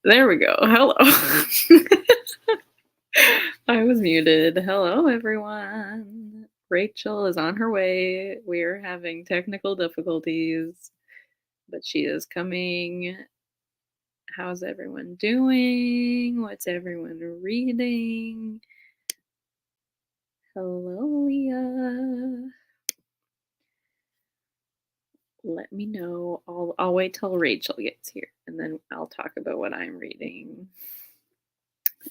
There we go. Hello. I was muted. Hello, everyone. Rachel is on her way. We are having technical difficulties, but she is coming. How's everyone doing? What's everyone reading? Hello, Leah. Let me know. I'll wait till Rachel gets here, and then I'll talk about what I'm reading.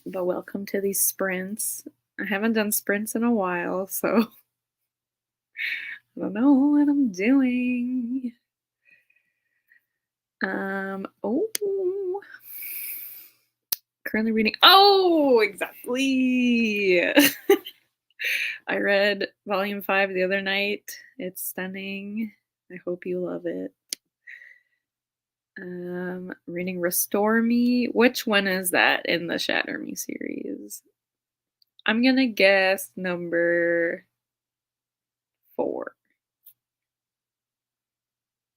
But welcome to these sprints. I haven't done sprints in a while, so I don't know what I'm doing. Oh, currently reading. Oh, exactly. I read volume 5 the other night. It's stunning. I hope you love it. Reading Restore Me. Which one is that in the Shatter Me series? I'm gonna guess number 4.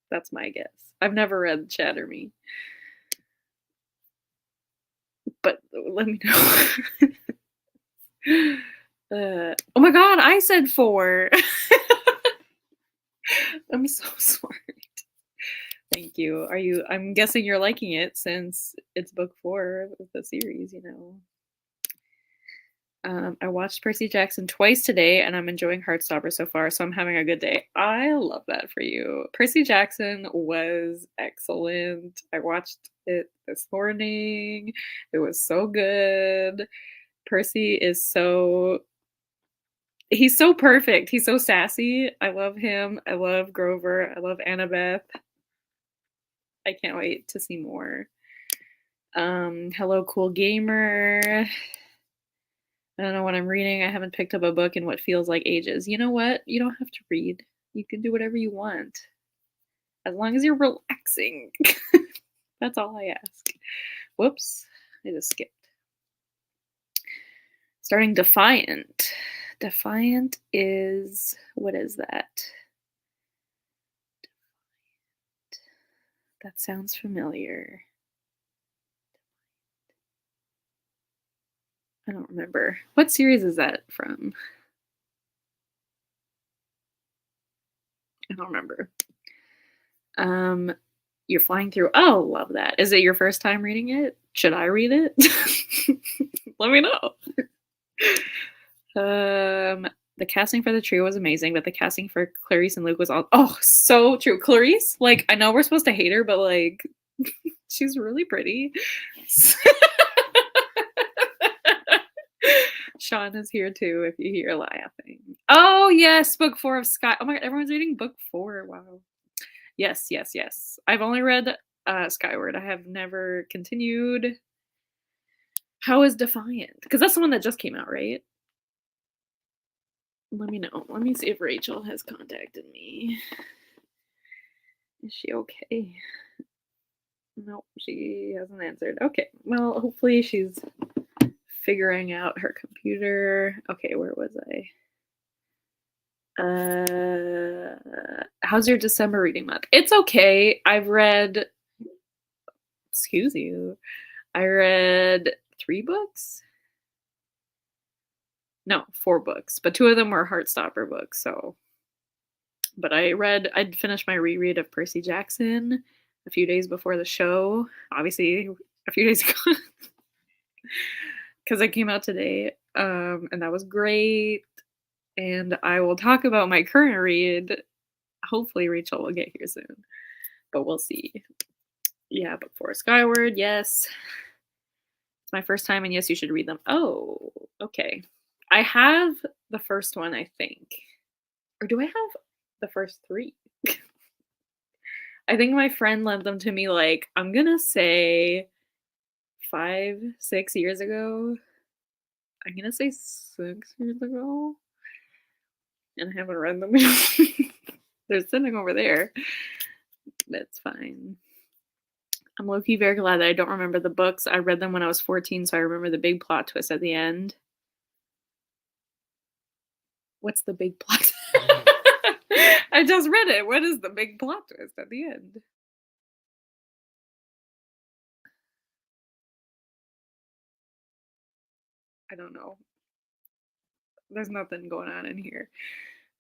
That's my guess. I've never read Shatter Me. But let me know. Oh my god, I said 4. I'm so smart. Thank you. I'm guessing you're liking it since it's book 4 of the series, you know. I watched Percy Jackson twice today, and I'm enjoying Heartstopper so far, so I'm having a good day. I love that for you. Percy Jackson was excellent. I watched it this morning. It was so good. Percy is he's so perfect. He's so sassy. I love him. I love Grover. I love Annabeth. I can't wait to see more. Hello, Cool Gamer. I don't know what I'm reading. I haven't picked up a book in what feels like ages. You know what? You don't have to read. You can do whatever you want. As long as you're relaxing. That's all I ask. Whoops. I just skipped. Starting Defiant. Defiant is... What is that? That sounds familiar. I don't remember. What series is that from? I don't remember. You're flying through. Oh, love that. Is it your first time reading it? Should I read it? Let me know. The casting for the trio was amazing, but the casting for Clarice and Luke was so true. Clarice, like, I know we're supposed to hate her, but like, she's really pretty. Sean is here too if you hear laughing. Oh yes, book 4 of Sky. Oh my god, everyone's reading book 4. Wow. Yes. I've only read Skyward. I have never continued. How is Defiant? Because that's the one that just came out, right? Let me know. Let me see if Rachel has contacted me. Is she okay? Nope, she hasn't answered. Okay, well, hopefully she's figuring out her computer. Okay, where was I? How's your December reading month? It's okay. Excuse you. I read 3 books? No, 4 books, but 2 of them were Heartstopper books, so. But I'd finished my reread of Percy Jackson a few days before the show. Obviously, a few days ago. Because it came out today. And that was great. And I will talk about my current read. Hopefully Rachel will get here soon. But we'll see. Yeah, book 4 Skyward, yes. It's my first time, and yes, you should read them. Oh, okay. I have the first one, I think. Or do I have the first 3? I think my friend lent them to me, like, I'm gonna say 5, 6 years ago. I'm gonna say 6 years ago. And I haven't read them. They're sitting over there. That's fine. I'm low-key very glad that I don't remember the books. I read them when I was 14, so I remember the big plot twist at the end. What's the big plot? I just read it. What is the big plot twist at the end? I don't know. There's nothing going on in here.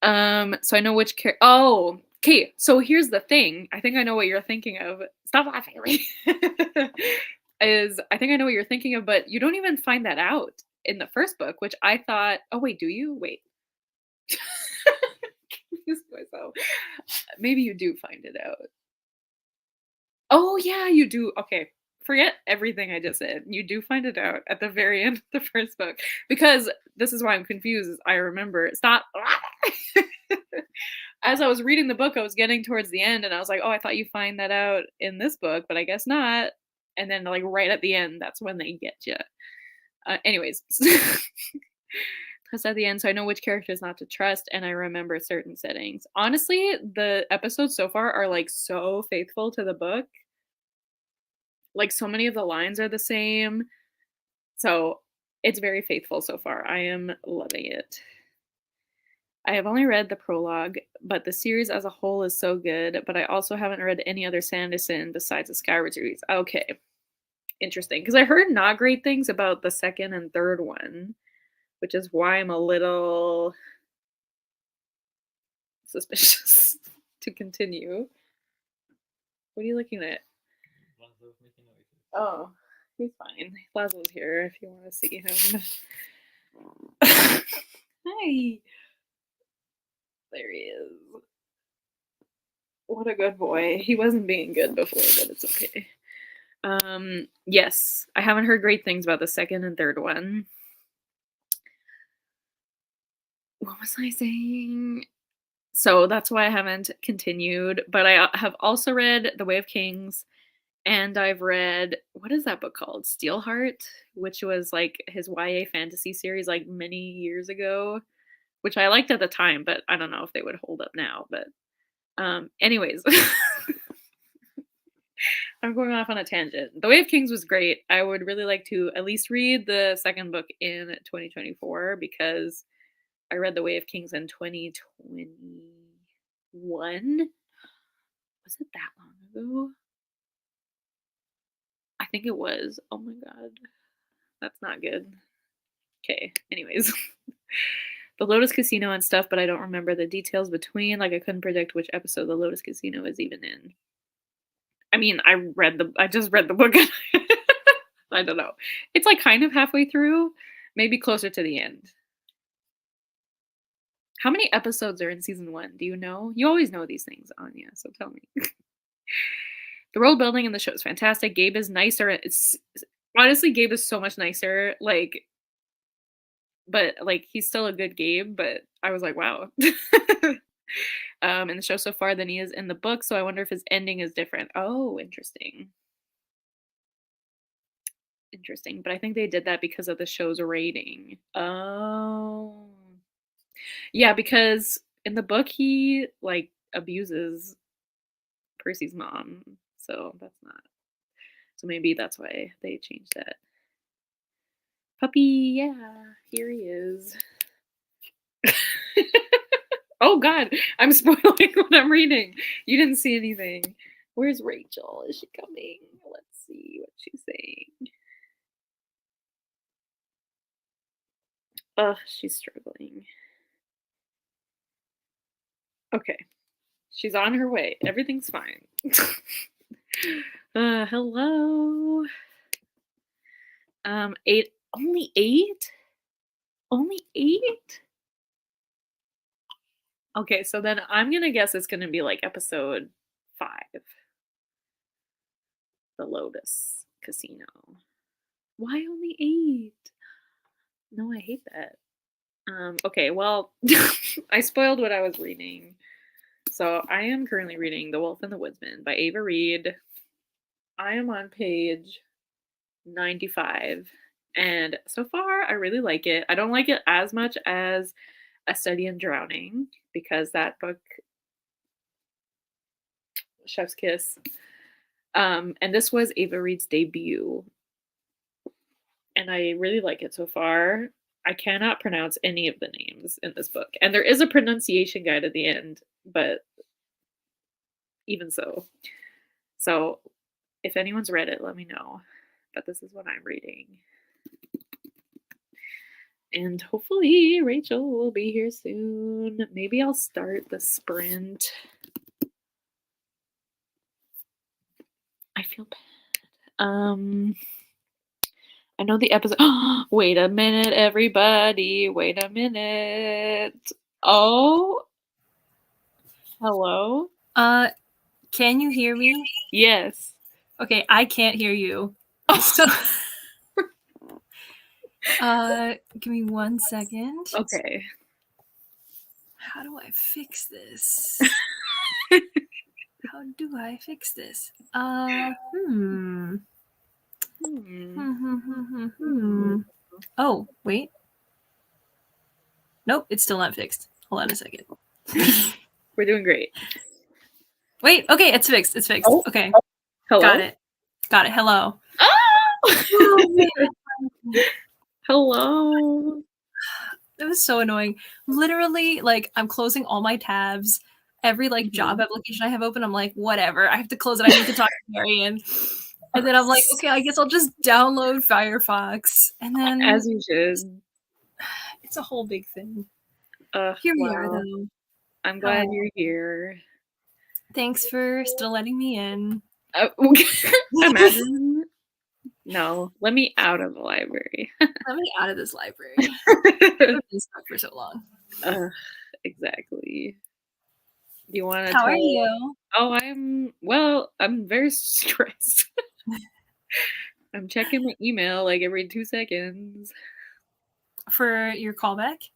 So I know which oh, okay. So here's the thing. I think I know what you're thinking of. Stop laughing at me. Is I think I know what you're thinking of, but you don't even find that out in the first book, which I thought, oh wait, do you? Wait. Confused myself. Maybe you do find it out. Oh yeah, you do. Okay. Forget everything I just said. You do find it out at the very end of the first book. Because this is why I'm confused, is I remember stop. As I was reading the book, I was getting towards the end and I was like, "Oh, I thought you find that out in this book, but I guess not." And then like right at the end, that's when they get you. Anyways, because at the end, so I know which characters not to trust, and I remember certain settings. Honestly, the episodes so far are like so faithful to the book. Like so many of the lines are the same. So it's very faithful so far. I am loving it. I have only read the prologue, but the series as a whole is so good. But I also haven't read any other Sanderson besides the Skyward series. Okay, interesting. Because I heard not great things about the second and third one, which is why I'm a little suspicious to continue. What are you looking at? Oh, he's fine. Laszlo's here if you want to see him. Hi. There he is. What a good boy. He wasn't being good before, but it's okay. Yes, I haven't heard great things about the second and third one. What was I saying? So that's why I haven't continued, but I have also read The Way of Kings, and I've read, what is that book called? Steelheart, which was like his YA fantasy series like many years ago, which I liked at the time, but I don't know if they would hold up now. But anyways, I'm going off on a tangent. The Way of Kings was great. I would really like to at least read the second book in 2024 because I read The Way of Kings in 2021. Was it that long ago? I think it was. Oh my god. That's not good. Okay, anyways. The Lotus Casino and stuff, but I don't remember the details between. Like, I couldn't predict which episode the Lotus Casino is even in. I mean, I just read the book. I don't know. It's like kind of halfway through, maybe closer to the end. How many episodes are in season one? Do you know? You always know these things, Anya, so tell me. The world building in the show is fantastic. Gabe is nicer. It's honestly, Gabe is so much nicer. Like, but like he's still a good Gabe, but I was like, wow. In the show so far than he is in the book, so I wonder if his ending is different. Oh, interesting. Interesting. But I think they did that because of the show's rating. Oh. Yeah, because in the book he like abuses Percy's mom. So that's not. So maybe that's why they changed that. Puppy, yeah, here he is. Oh god, I'm spoiling what I'm reading. You didn't see anything. Where's Rachel? Is she coming? Let's see what she's saying. Ugh, she's struggling. Okay. She's on her way. Everything's fine. Hello. Eight. Only eight? Only eight? Okay, so then I'm gonna guess it's gonna be like episode 5. The Lotus Casino. Why only 8? No, I hate that. Okay, well, I spoiled what I was reading. So I am currently reading The Wolf and the Woodsman by Ava Reed. I am on page 95. And so far, I really like it. I don't like it as much as A Study in Drowning because that book, Chef's Kiss. And this was Ava Reed's debut. And I really like it so far. I cannot pronounce any of the names in this book. And there is a pronunciation guide at the end, but even so. So if anyone's read it, let me know. But this is what I'm reading. And hopefully Rachel will be here soon. Maybe I'll start the sprint. I feel bad. I know the episode. Wait a minute, everybody. Wait a minute. Oh, hello. Can you hear me? Yes. Okay, I can't hear you. So, give me 1 second. Okay. How do I fix this? How do I fix this? Oh, wait. Nope, it's still not fixed. Hold on a second. We're doing great. Wait, okay, it's fixed. It's fixed. Oh. Okay. Hello. Got it. Hello. Oh! Hello. It was so annoying. Literally, like, I'm closing all my tabs. Every job application I have open, I'm like, whatever. I have to close it. I need to talk to Marion. And then I'm like, okay, I guess I'll just download Firefox. And then as you should. It's a whole big thing. Here we are, though. I'm glad you're here. Thanks for still letting me in. Imagine. No, let me out of the library. Let me out of this library. I've been stuck for so long. Exactly. Do you want to How are you? Oh, I'm very stressed. I'm checking my email like every 2 seconds. For your callback?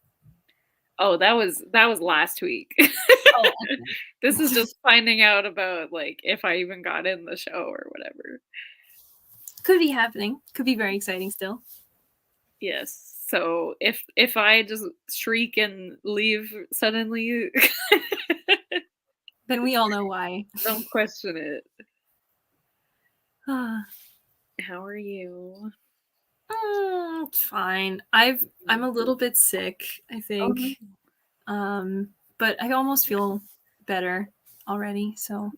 Oh, that was last week. Oh, okay. This is just finding out about if I even got in the show or whatever. Could be happening. Could be very exciting still. Yes. So if I just shriek and leave suddenly, then we all know why. Don't question it. How are you? It's fine. I'm a little bit sick, I think. But I almost feel better already. So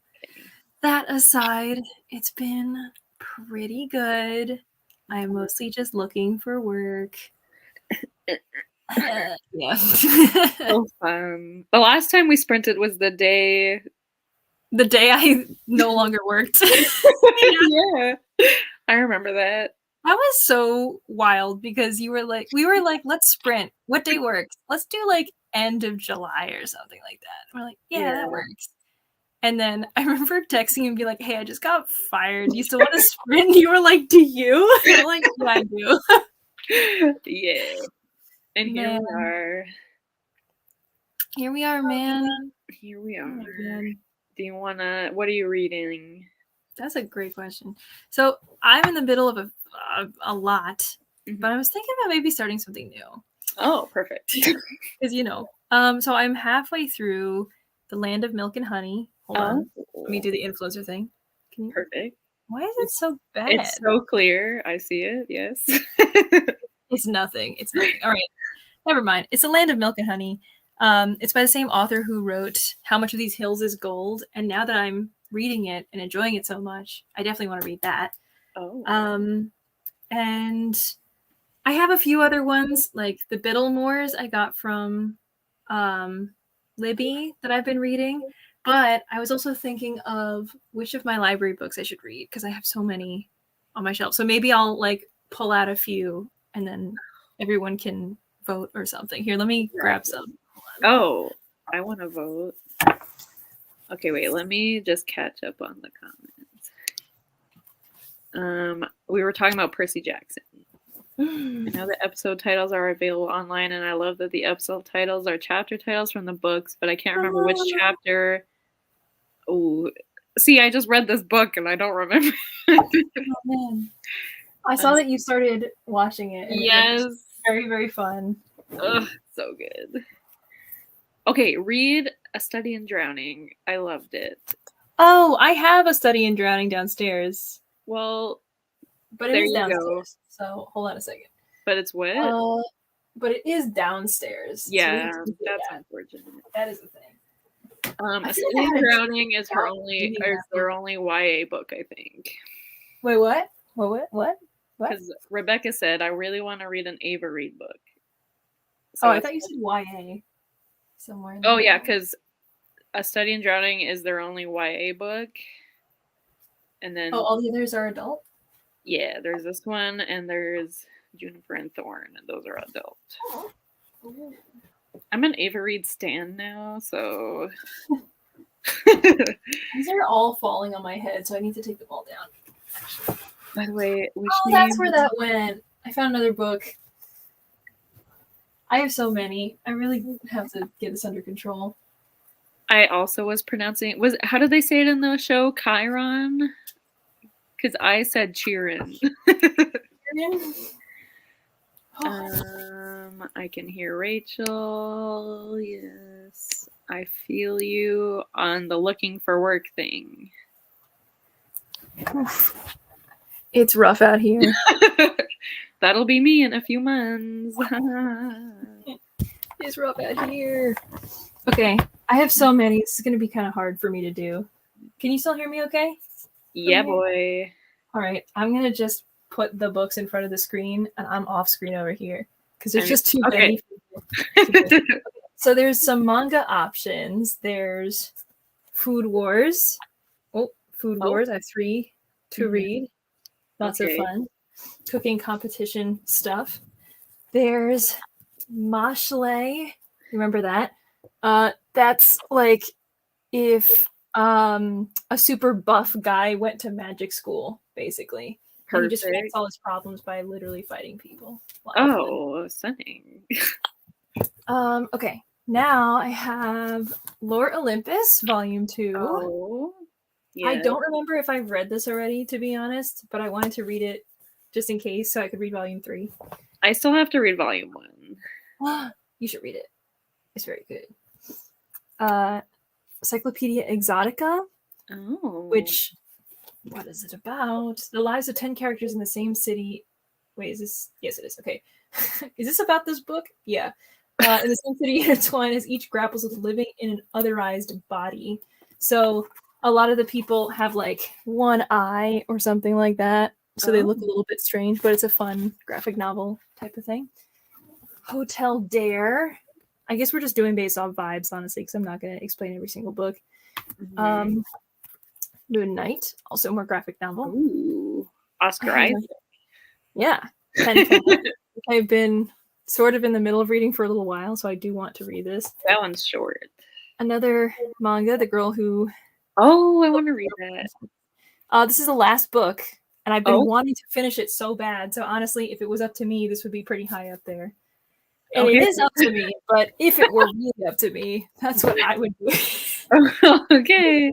that aside, it's been pretty good. I'm mostly just looking for work. Yeah. So fun. The last time we sprinted was the day I no longer worked. Yeah. I remember that. That was so wild because we were like, let's sprint. What day works? Let's do end of July or something like that. We're like, yeah, that works. And then I remember texting and be like, hey, I just got fired. You still want to sprint? And you were like, do you? And I'm like, yeah, I do. Yeah. And here we are. Here we are, man. Here we are. Do you want to, what are you reading? That's a great question. So I'm in the middle of a lot, but I was thinking about maybe starting something new. Oh, perfect. Because, so I'm halfway through The Land of Milk and Honey. Hold on. Let me do the influencer thing. Perfect. Why is it so bad? It's so clear. I see it. Yes. It's nothing. All right. Never mind. It's The Land of Milk and Honey. It's by the same author who wrote How Much of These Hills is Gold. And now that I'm reading it and enjoying it so much, I definitely want to read that. Oh. And I have a few other ones, like The Biddlemores I got from Libby that I've been reading. But I was also thinking of which of my library books I should read because I have so many on my shelf. So maybe I'll pull out a few and then everyone can vote or something. Here, let me grab some. Oh, I want to vote. Okay, wait, let me just catch up on the comments. We were talking about Percy Jackson. I know the episode titles are available online, and I love that the episode titles are chapter titles from the books, but I can't remember which chapter. Oh, see, I just read this book, and I don't remember. Oh, man. I saw that you started watching it. And yes. It was very, very fun. Ugh, so good. Okay, read A Study in Drowning. I loved it. Oh, I have A Study in Drowning downstairs. Well, but it is downstairs. Go. So hold on a second. But it's what? But it is downstairs. Yeah, so that's unfortunate. That is the thing. A Study in Drowning is their only YA book, I think. Wait, what? What? Because Rebecca said, I really want to read an Ava Reid book. So I thought you said YA somewhere in oh there. yeah, because A Study in Drowning is their only YA book, and then all the others are adult. yeah, there's this one, and there's Juniper and Thorn, and those are adult. Ooh. I'm an Ava Reed stan now, so These are all falling on my head, so I need to take them all down. by the way, That's where that went. I found another book. I have so many. I really have to get this under control. I also was pronouncing how did they say it in the show? Chiron? Because I said Chiron. I can hear Rachel. Yes. I feel you on the looking for work thing. It's rough out here. That'll be me in a few months. It's rough out here. Okay, I have so many. This is going to be kind of hard for me to do. Can you still hear me okay? Yeah, boy. All right, I'm going to just put the books in front of the screen, and I'm off screen over here because there's just too many. So there's some manga options. There's Food Wars. Food Wars. I have 3 to read. Lots of fun. Cooking competition stuff. There's Mashle. Remember that? That's like if a super buff guy went to magic school, basically. And he just fixed all his problems by literally fighting people. Oh, stunning. Okay. Now I have Lore Olympus, Volume 2. Oh, yeah. I don't remember if I've read this already, to be honest, but I wanted to read it just in case so I could read Volume 3. I still have to read Volume 1. You should read it. It's very good. Cyclopedia Exotica, which, what is it about? The lives of 10 characters in the same city. Wait, is this? Yes, it is. Okay. Is this about this book? Yeah. In the same city intertwined as each grapples with living in an otherized body. So a lot of the people have like one eye or something like that. So they look a little bit strange, but it's a fun graphic novel type of thing. Hotel Dare. I guess we're just doing based off vibes, honestly, because I'm not going to explain every single book. Moon Knight, also more graphic novel. Ooh, Oscar Isaac. Yeah. I've been sort of in the middle of reading for a little while, so I do want to read this. That one's short. Another manga, The Girl Who... Oh, I want to read that. This is the last book, and I've been wanting to finish it so bad. So honestly, if it was up to me, this would be pretty high up there. And it is up to me, but if it were really up to me, that's what I would do. Okay.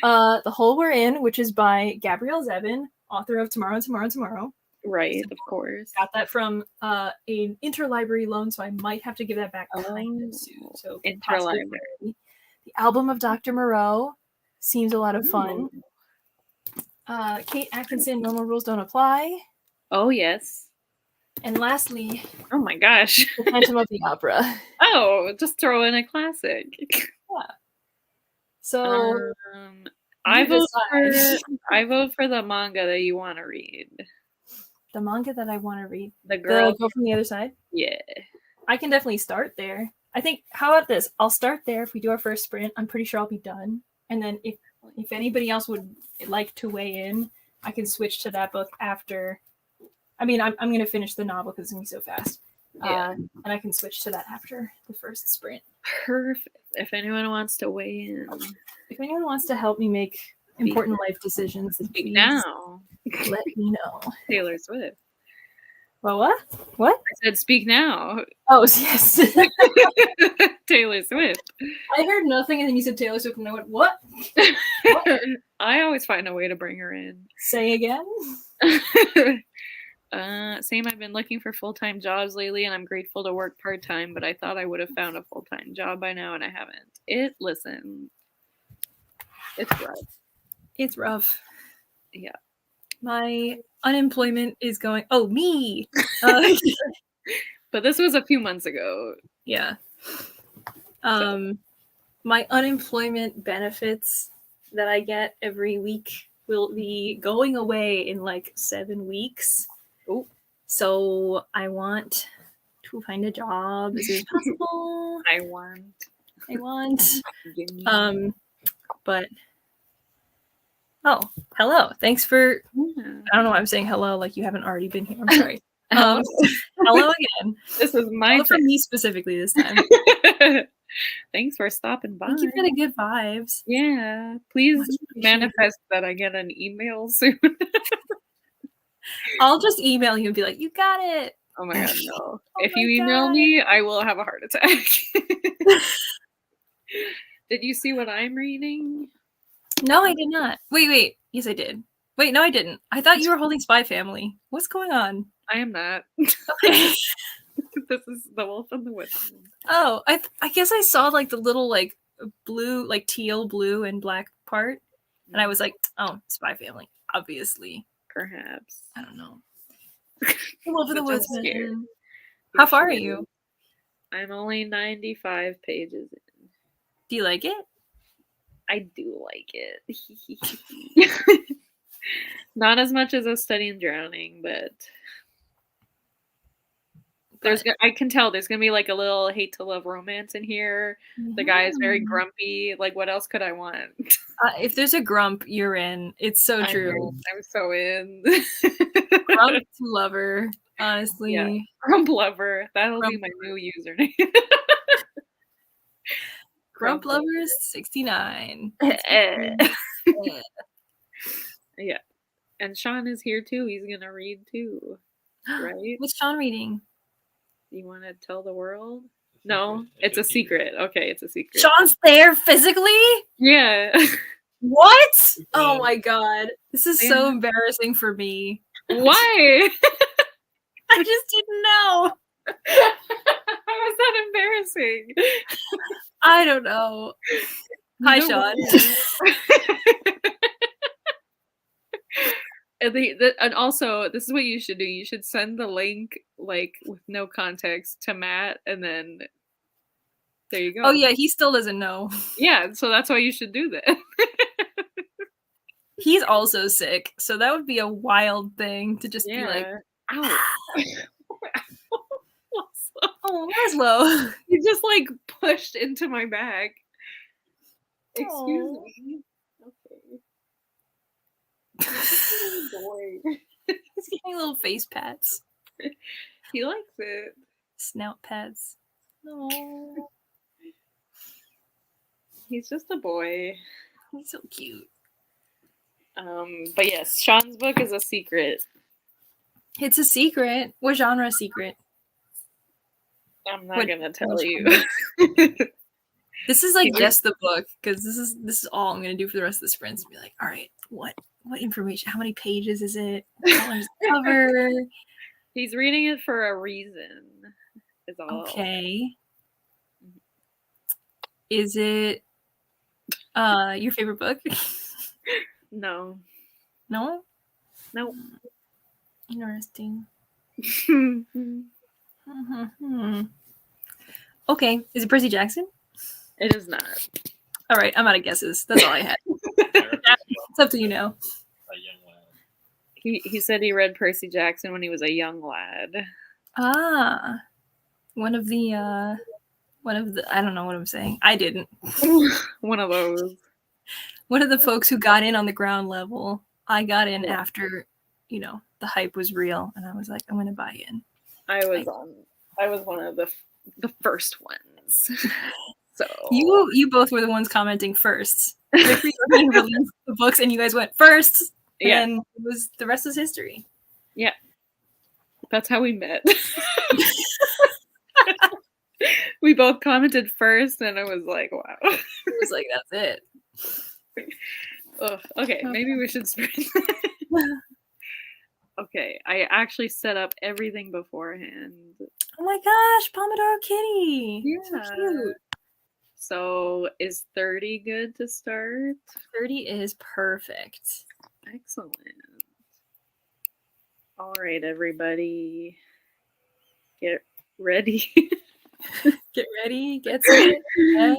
The Hole We're In, which is by Gabrielle Zevin, author of Tomorrow, Tomorrow, Tomorrow. Right, of course. Got that from an interlibrary loan, so I might have to give that back kind of soon. So interlibrary. The Album of Dr. Moreau seems a lot of fun. Kate Atkinson, Normal Rules Don't Apply. Oh, yes. And lastly, oh my gosh, The Phantom of the Opera. Oh, just throw in a classic. Yeah. So I vote for the manga that you want to read. The manga that I want to read. The Girl from the Other Side? Yeah. I can definitely start there. I think, how about this? I'll start there. If we do our first sprint, I'm pretty sure I'll be done. And then if anybody else would like to weigh in, I can switch to that book after. I mean, I'm going to finish the novel because it's going to be so fast. Yeah. And I can switch to that after the first sprint. Perfect. If anyone wants to weigh in. If anyone wants to help me make important life decisions, speak now. Let me know. Taylor Swift. Well, what? What? I said speak now. Oh, yes. Taylor Swift. I heard nothing, and then you said Taylor Swift, and I went, what? I always find a way to bring her in. Say again? Same. I've been looking for full-time jobs lately, and I'm grateful to work part-time, but I thought I would have found a full-time job by now, and I haven't. Listen, it's rough. It's rough. Yeah. My unemployment is going... Oh, me! But this was a few months ago. Yeah. My unemployment benefits that I get every week will be going away in like 7 weeks. Oh. So I want to find a job as soon as possible. I want. But oh, hello. Thanks for. Yeah. I don't know why I'm saying hello like you haven't already been here. I'm sorry. Hello. Hello again. This is my Hello turn. from me specifically this time. Thanks for stopping by. Thank you for the good vibes. Yeah, please Much appreciated. manifest that I get an email soon. I'll just email you and be like, "You got it." Oh my god, no! Oh If my you email God. me, I will have a heart attack. Did you see what I'm reading? No, I did not. Wait. Yes, I did. Wait, no, I didn't. I thought you were holding Spy Family. What's going on? I am not. Okay. This is The Wolf and the Witch. Oh, I guess I saw like the little like blue, like teal, blue, and black part, and I was like, oh, Spy Family, obviously. Perhaps. I don't know. The Wolf and the But just scared. Woodsman. How far are you? I'm only 95 pages in. Do you like it? I do like it. Not as much as A Study in Drowning, but I can tell there's gonna be like a little hate to love romance in here. The guy is very grumpy. Like, what else could I want? If there's a grump, you're in. It's so true. I'm so in. Grump to lover, honestly. Yeah. Grump lover. That'll be my new username. Grump lovers 69. Yeah. And Sean is here too. He's gonna read too. Right? What's Sean reading? You want to tell the world? No, it's a secret. Okay, it's a secret. Sean's there physically? Yeah. What? Oh my god. This is so embarrassing for me. Why? I just didn't know. How is that embarrassing? I don't know. Hi, Sean. And also, this is what you should do. You should send the link, like, with no context to Matt, and then there you go. Oh, yeah, he still doesn't know. Yeah, so that's why you should do that. He's also sick, so that would be a wild thing to just be like, ow. Oh, Laszlo. You just, like, pushed into my back. Excuse me. Okay. He's getting little face pats. He likes it. Snout pats. Oh. He's just a boy. He's so cute. But yes, Sean's book is a secret. It's a secret. What genre secret? I'm not gonna tell you. This is like guess the book, because this is all I'm gonna do for the rest of the sprints. Be like, all right, what information? How many pages is it? What color's the cover? He's reading it for a reason. Is all. Okay. Is it your favorite book? No. No? Nope. Interesting. Okay. Is it Percy Jackson? It is not. All right, I'm out of guesses. That's all I had. It's up to you now. He said he read Percy Jackson when he was a young lad. Ah. One of the I don't know what I'm saying. I didn't. One of those. One of the folks who got in on the ground level. I got in after, the hype was real, and I was like, I'm gonna buy in. I was one of the first ones. So you both were the ones commenting first. Like, we released the books, and you guys went first. And it was the rest is history. Yeah, that's how we met. We both commented first, and I was like, wow. It was like, that's it. Ugh, okay, maybe we should sprint. Okay, I actually set up everything beforehand. Oh my gosh, Pomodoro Kitty. Yeah. So cute. So is 30 good to start? 30 is perfect. Excellent. All right, everybody. Get ready. Get ready. Get set. Go.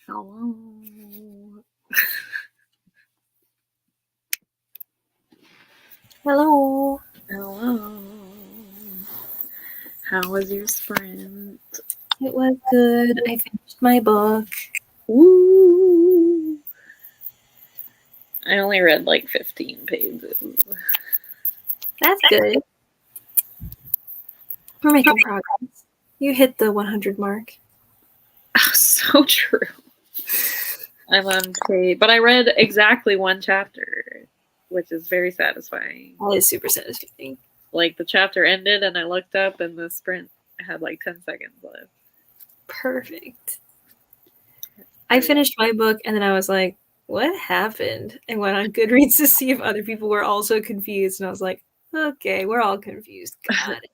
Hello. Hello. Hello. How was your sprint? It was good. I finished my book. Woo! I only read like 15 pages. That's good. We're making progress. You hit the 100 mark. Oh, so true. I'm on page, but I read exactly one chapter, which is very satisfying. That is super satisfying. Like the chapter ended, and I looked up, and the sprint had like 10 seconds left. Perfect. I finished my book, and then I was like, what happened? And went on Goodreads to see if other people were also confused, and I was like, okay, we're all confused. Got it.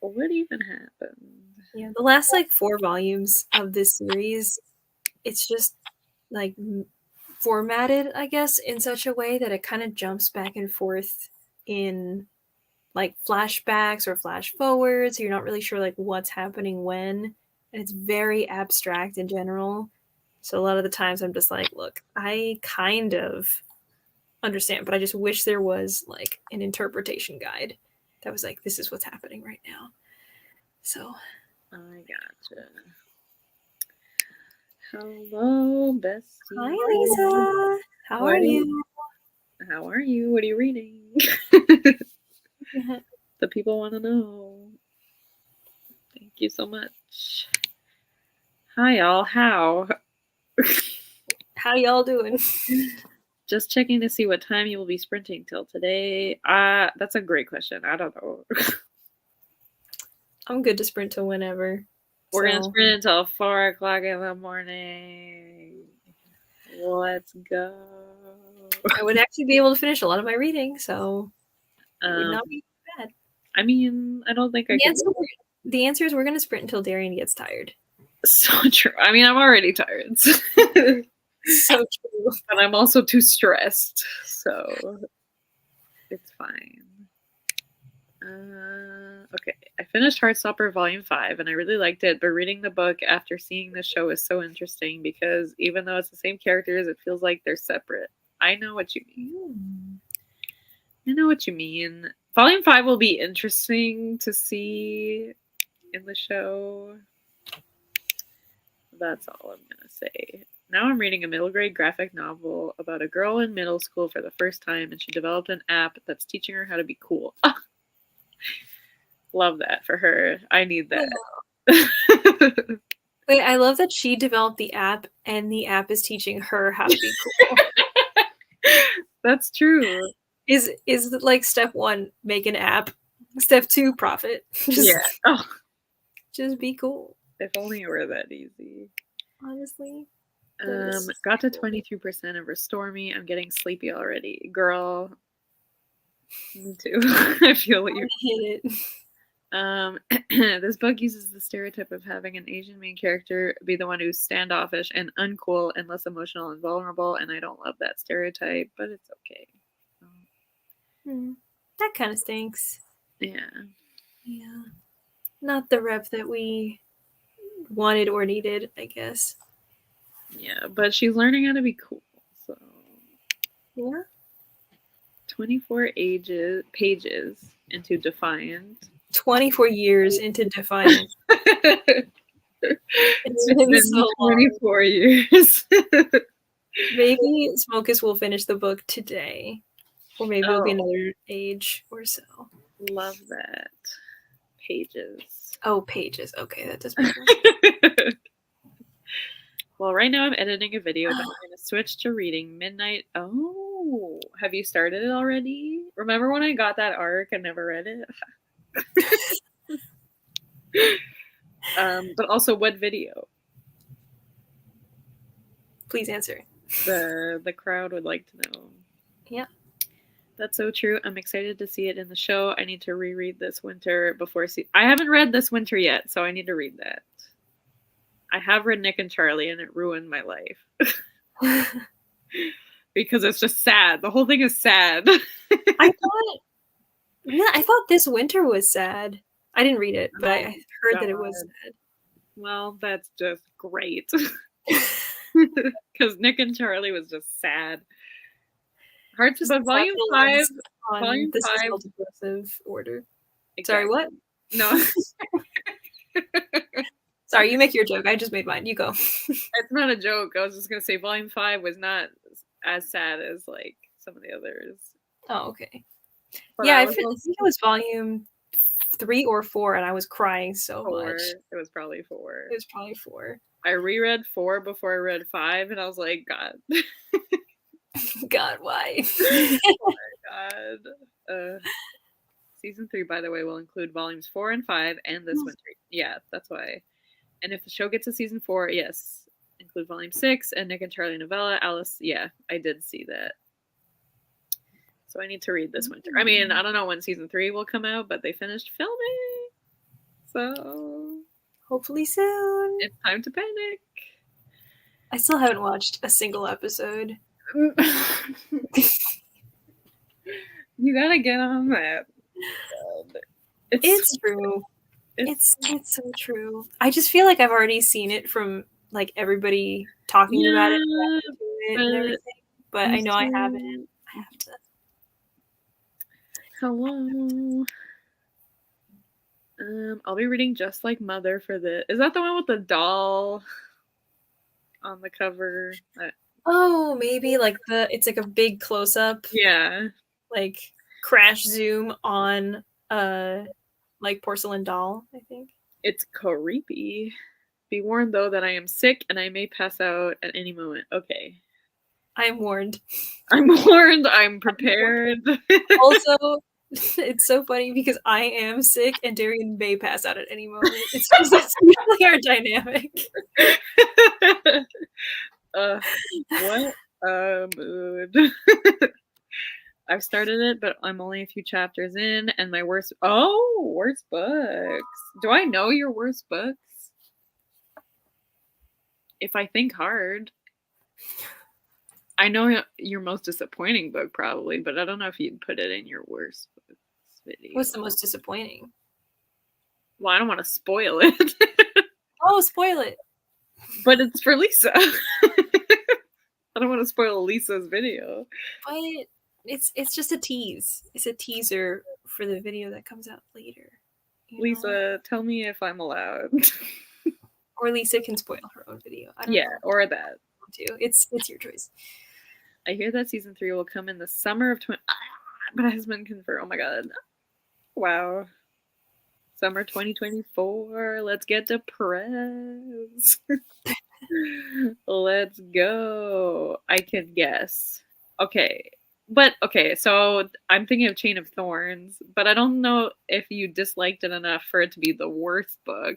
What even happened? Yeah, the last like 4 volumes of this series, it's just like formatted, I guess, in such a way that it kind of jumps back and forth in like flashbacks or flash forwards. So you're not really sure like what's happening when. And it's very abstract in general. So a lot of the times I'm just like, look, I kind of understand, but I just wish there was like an interpretation guide that was like, this is what's happening right now. So I gotcha. Hello, bestie. hi, Lisa. How are you? How are you? What are you reading? The people want to know. Thank you so much. Hi, y'all. How? How y'all doing? Just checking to see what time you will be sprinting till today. That's a great question. I don't know. I'm good to sprint to whenever. We're gonna sprint until 4 o'clock in the morning. Let's go. I would actually be able to finish a lot of my reading, so it would not be bad. I mean, I don't think I could. The answer is we're gonna sprint until Darian gets tired. So true. I mean, I'm already tired. So true. But I'm also too stressed, so it's fine. Okay, I finished Heartstopper Volume 5, and I really liked it, but reading the book after seeing the show is so interesting because even though it's the same characters, it feels like they're separate. I know what you mean. I know what you mean. Volume 5 will be interesting to see in the show. That's all I'm going to say. Now I'm reading a middle grade graphic novel about a girl in middle school for the first time, and she developed an app that's teaching her how to be cool. Love that for her. I need that. Wait, I love that she developed the app and the app is teaching her how to be cool. That's true. Is like step 1, make an app. Step 2, profit. Just be cool. If only it were that easy. Honestly. Got to 23% of Restore Me. I'm getting sleepy already. Girl. Me too. I feel what you hate it. This book uses the stereotype of having an Asian main character be the one who's standoffish and uncool and less emotional and vulnerable, and I don't love that stereotype, but it's okay. That kind of stinks. Yeah. Yeah. Not the rep that we wanted or needed, I guess. Yeah, but she's learning how to be cool, so. Yeah. 24 pages into Defiant. 24 years into Defiant. It's been so 24 long. Years. Maybe Smokus will finish the book today. Or maybe it'll be another age or so. Love that. Pages. Oh, pages. Okay, that does make sense. Well, right now I'm editing a video, but I'm going to switch to reading Midnight. Oh, have you started it already? Remember when I got that arc and never read it? But also, what video? Please answer. The crowd would like to know. Yeah. That's so true. I'm excited to see it in the show. I need to reread this winter before I haven't read this winter yet, so I need to read that. I have read Nick and Charlie, and it ruined my life. Because it's just sad. The whole thing is sad. I thought this winter was sad. I didn't read it, but I heard that it was sad. Well, that's just great. Because Nick and Charlie was just sad. Hearts, Just but volume five, on volume this is five. multiplosive order. Exactly. Sorry, what? No. Sorry, you make your joke. I just made mine. You go. It's not a joke. I was just gonna say volume 5 was not as sad as like some of the others. Oh, okay. But yeah, I think it was volume 3 or 4, and I was crying so 4. much. It was probably 4. It was probably 4. I reread 4 before I read 5, and I was like, God. God, why? Oh my God. Season 3, by the way, will include volumes 4 and 5 and this winter. Yeah, that's why. And if the show gets a season 4, yes, include volume 6 and Nick and Charlie novella. Alice, yeah, I did see that. So I need to read this winter. I mean, I don't know when season 3 will come out, but they finished filming. So hopefully soon. It's time to panic. I still haven't watched a single episode. You gotta get on that. It's true. It's so true. I just feel like I've already seen it from like everybody talking about it and everything. But I know I haven't. I have to. Hello. I'll be reading Just Like Mother for the. Is that the one with the doll on the cover? Oh, maybe like it's like a big close up. Yeah. Like crash zoom on like porcelain doll, I think. It's creepy. Be warned though that I am sick and I may pass out at any moment. Okay. I am warned. I'm warned. I'm prepared. Also, it's so funny because I am sick and Darian may pass out at any moment. It's just that's really our dynamic. What a mood. I've started it, but I'm only a few chapters in, and my worst books. Do I know your worst books? If I think hard. I know your most disappointing book, probably, but I don't know if you'd put it in your worst books video. What's the most disappointing? Well, I don't want to spoil it. Oh, spoil it. But it's for Lisa. I don't want to spoil Lisa's video. But it's just a tease. It's a teaser for the video that comes out later. Lisa, tell me if I'm allowed. Or Lisa can spoil her own video. I don't know. Or that. Too. It's your choice. I hear that season 3 will come in the summer of but it has been confirmed. Oh my god. Wow. Summer 2024. Let's get depressed. Let's go. I can guess. Okay. But okay, so I'm thinking of Chain of Thorns, but I don't know if you disliked it enough for it to be the worst book.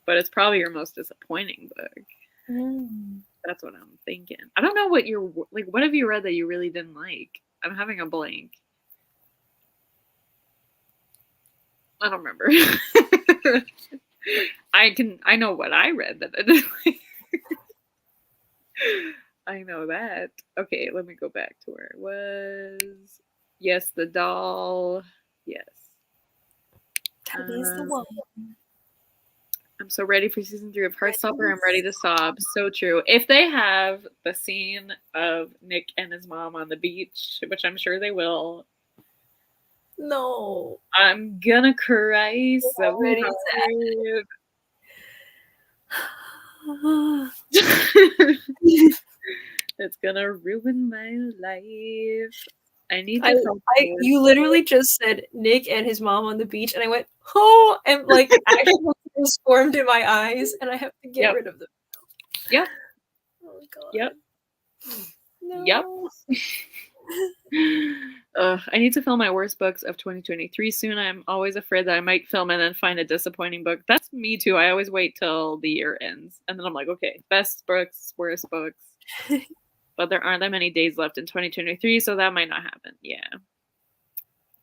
But it's probably your most disappointing book. That's what I'm thinking. I don't know what what have you read that you really didn't like? I'm having a blank. I don't remember. I know what I read that I didn't like. I know that. Okay, let me go back to where it was. Yes, the doll. Yes. That is the one. I'm so ready for season 3 of Heartstopper. I'm ready to sob. So true. If they have the scene of Nick and his mom on the beach, which I'm sure they will. No. I'm gonna cry so It's gonna ruin my life. I need to you literally just said Nick and his mom on the beach, and I went, oh, and like actually was formed in my eyes, and I have to get rid of them. Yep. Oh god. Yep. No. Yep. I need to film my worst books of 2023 soon. I'm always afraid that I might film and then find a disappointing book. That's me too. I always wait till the year ends, and then I'm like, okay, best books, worst books. But there aren't that many days left in 2023, so that might not happen. Yeah.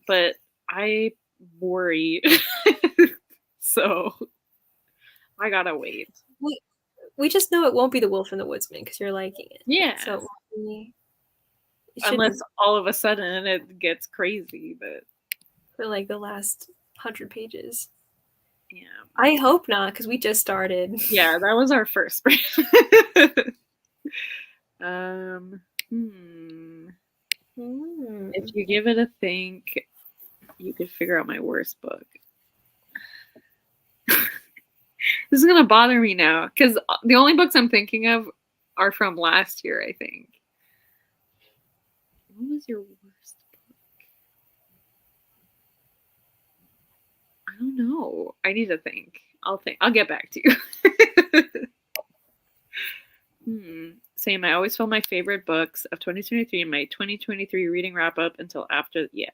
But I worry. So I gotta wait. We just know it won't be The Wolf and the Woodsman because you're liking it. Yeah. So unless all of a sudden it gets crazy, but for like the last 100 pages. Yeah. I hope not, because we just started. Yeah, that was our first. um, hmm. If you give it a think, you could figure out my worst book. This is gonna bother me now because the only books I'm thinking of are from last year, I think. What was your worst book? I don't know. I need to think. I'll think. I'll get back to you. Same. I always fill my favorite books of 2023 in my 2023 reading wrap up until after. Yeah.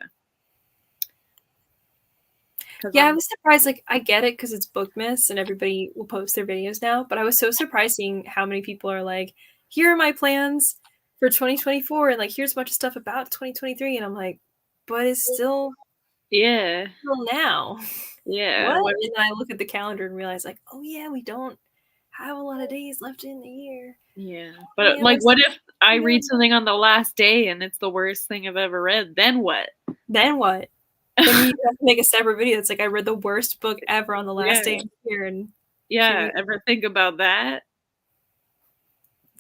Yeah, I was surprised. Like, I get it because it's Bookmas and everybody will post their videos now, but I was so surprised seeing how many people are like, here are my plans for 2024, and like, here's a bunch of stuff about 2023. And I'm like, but it's still now. Yeah. What? And then I look at the calendar and realize, like, oh, yeah, we don't have a lot of days left in the year. Yeah. But yeah, like, what if I read something on the last day and it's the worst thing I've ever read? Then what? Then what? Then you have to make a separate video. It's like, I read the worst book ever on the last day of the year. And ever think about that?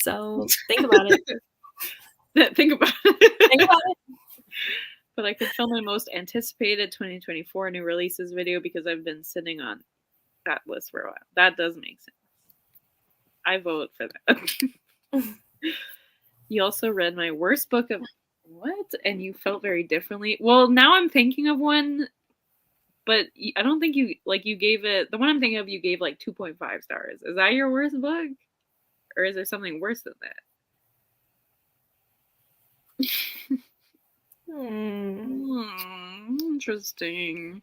So think about it. Think about it. Think about it. But I could film my most anticipated 2024 new releases video because I've been sitting on that list for a while. That does make sense. I vote for that. You also read my worst book of what? And you felt very differently. Well, now I'm thinking of one, but I don't think you gave it. The one I'm thinking of, you gave like 2.5 stars. Is that your worst book, or is there something worse than that? Interesting.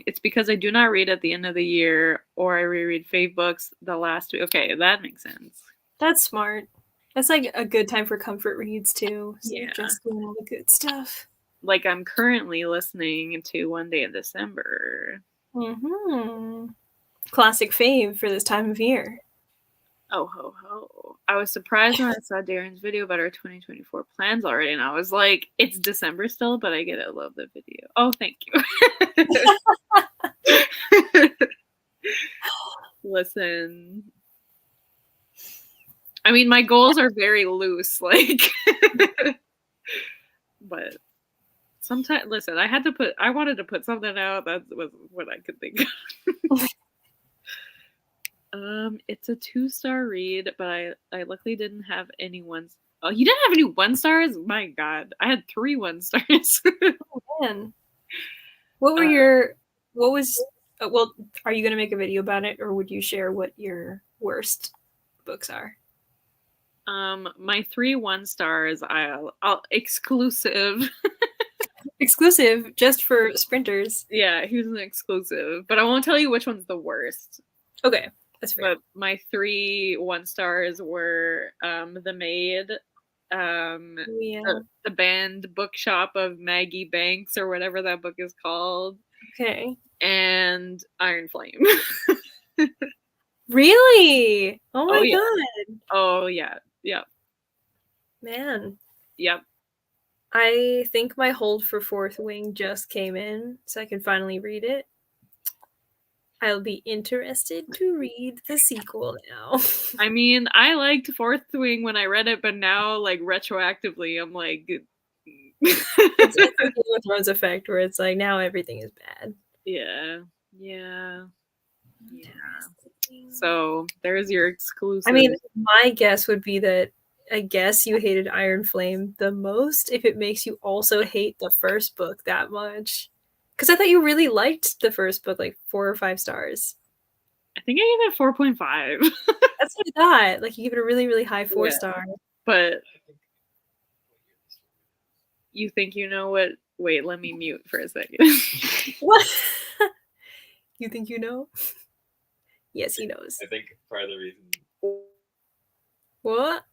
It's because I do not read at the end of the year, or I reread fave books the last week. Okay, that makes sense. That's smart. That's like a good time for comfort reads too. So Yeah, just doing all the good stuff. Like I'm currently listening to One Day in December. Classic fave for this time of year. Oh ho ho! I was surprised when I saw Darren's video about our 2024 plans already, and I was like, "It's December still, but I get it. I love the video." Oh, thank you. Listen, I mean, my goals are very loose, like, but sometimes, listen, I wanted to put something out. That was what I could think of. It's a 2-star read, but I luckily didn't have any ones. Oh, you didn't have any 1 stars? My God, I had 3 1 stars. Oh man, what were well, are you gonna make a video about it, or would you share what your worst books are? My 3 1 stars. I'll exclusive. Exclusive, just for sprinters. Yeah, here's an exclusive, but I won't tell you which one's the worst. Okay. That's fair. But my 3 1 stars were The Maid, the banned bookshop of Maggie Banks, or whatever that book is called. Okay. And Iron Flame. Really? Oh my God. Oh yeah. Yep. Man. Yep. I think my hold for Fourth Wing just came in, so I can finally read it. I'll be interested to read the sequel now. I mean, I liked Fourth Wing when I read it, but now, like, retroactively, I'm like... It's like the Game of Thrones effect, where it's like, now everything is bad. Yeah. So, there's your exclusive. I mean, my guess would be that I guess you hated Iron Flame the most if it makes you also hate the first book that much. Because I thought you really liked the first book, like 4 or 5 stars. I think I gave it 4.5. That's what I thought. Like, you give it a really, really high 4-star. But you think you know what? Wait, let me mute for a second. What? You think you know? Yes, he knows. I think part of the reason. What?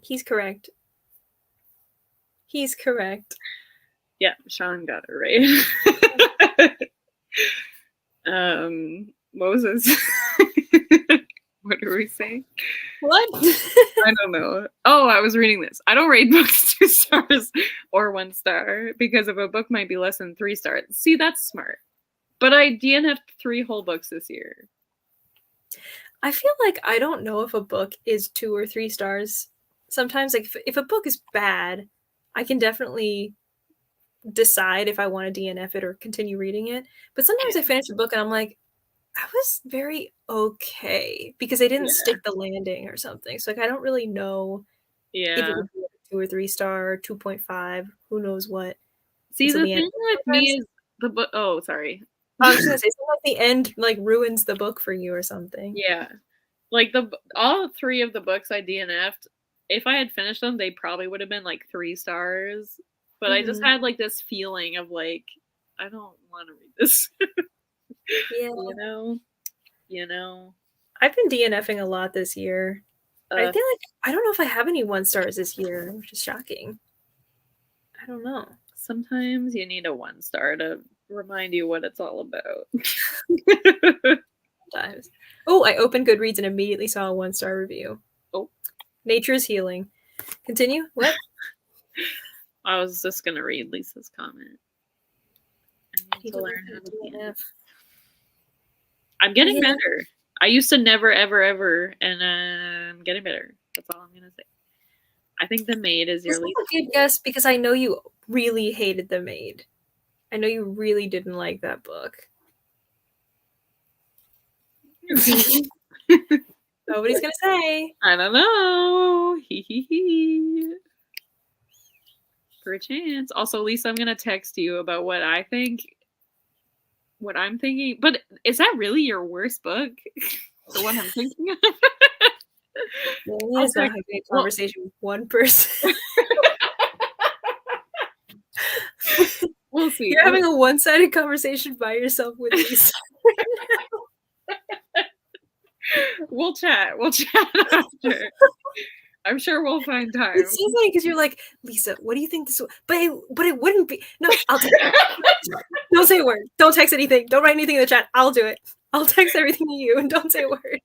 He's correct. He's correct. Yeah, Sean got it right. What was this? What are we saying? What? I don't know. Oh, I was reading this. I don't rate books 2 stars or 1 star because if a book might be less than 3 stars. See, that's smart. But I DNF'd 3 whole books this year. I feel like I don't know if a book is 2 or 3 stars. Sometimes, like, if a book is bad, I can definitely decide if I want to DNF it or continue reading it. But sometimes I finish a book and I'm like, I was very okay because they didn't stick the landing or something. So, like, I don't really know if it would be a 2 or 3 star, 2.5, who knows what. See, until the the end. thing with me is the book. Oh, sorry. I was just gonna say, sometimes the end like ruins the book for you or something. Yeah, like all 3 of the books I DNF'd, if I had finished them, they probably would have been like 3 stars. But I just had like this feeling of like, I don't want to read this. Yeah. You know. I've been DNFing a lot this year. I feel like I don't know if I have any 1 stars this year, which is shocking. I don't know. Sometimes you need a 1 star to remind you what it's all about. Sometimes. Oh, I opened Goodreads and immediately saw a 1 star review. Oh. Nature is healing. Continue. What? I was just gonna read Lisa's comment. I need to learn how to DNF. I'm getting better. I used to never, ever, ever, and I'm getting better. That's all I'm gonna say. I think The Maid is your least. That's a good guess because I know you really hated The Maid. I know you really didn't like that book. Nobody's gonna say. I don't know. Hee. For a chance. Also, Lisa, I'm gonna text you about what I think. What I'm thinking. But is that really your worst book? The one I'm thinking of? Maybe it's not having a conversation with one person. We'll see. You're having a one-sided conversation by yourself with Lisa. We'll chat after. I'm sure we'll find time. It's so funny because you're like, Lisa, what do you think this would? But it wouldn't be. No, I'll take it. Don't say a word. Don't text anything. Don't write anything in the chat. I'll do it. I'll text everything to you and don't say a word.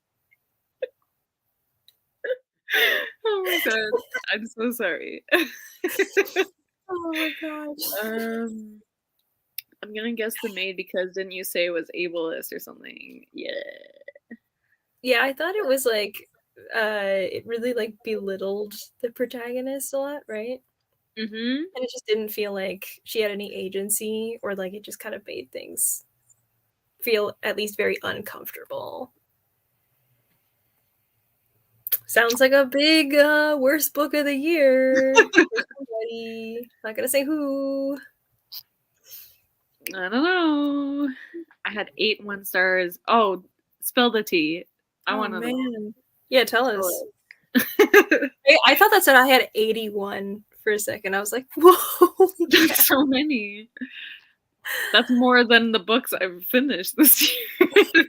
Oh my god. I'm so sorry. Oh my gosh. I'm gonna guess The Maid because didn't you say it was ableist or something? Yeah. Yeah, I thought it was like it really like belittled the protagonist a lot, right? Mm-hmm. And it just didn't feel like she had any agency or like it just kind of made things feel at least very uncomfortable. Sounds like a big worst book of the year. Somebody. Not gonna say who. I don't know. I had 8 1 stars. Oh, spill the tea. I want to know. Yeah, tell us. I thought that said I had 81 for a second. I was like, whoa. That's so many. That's more than the books I've finished this year.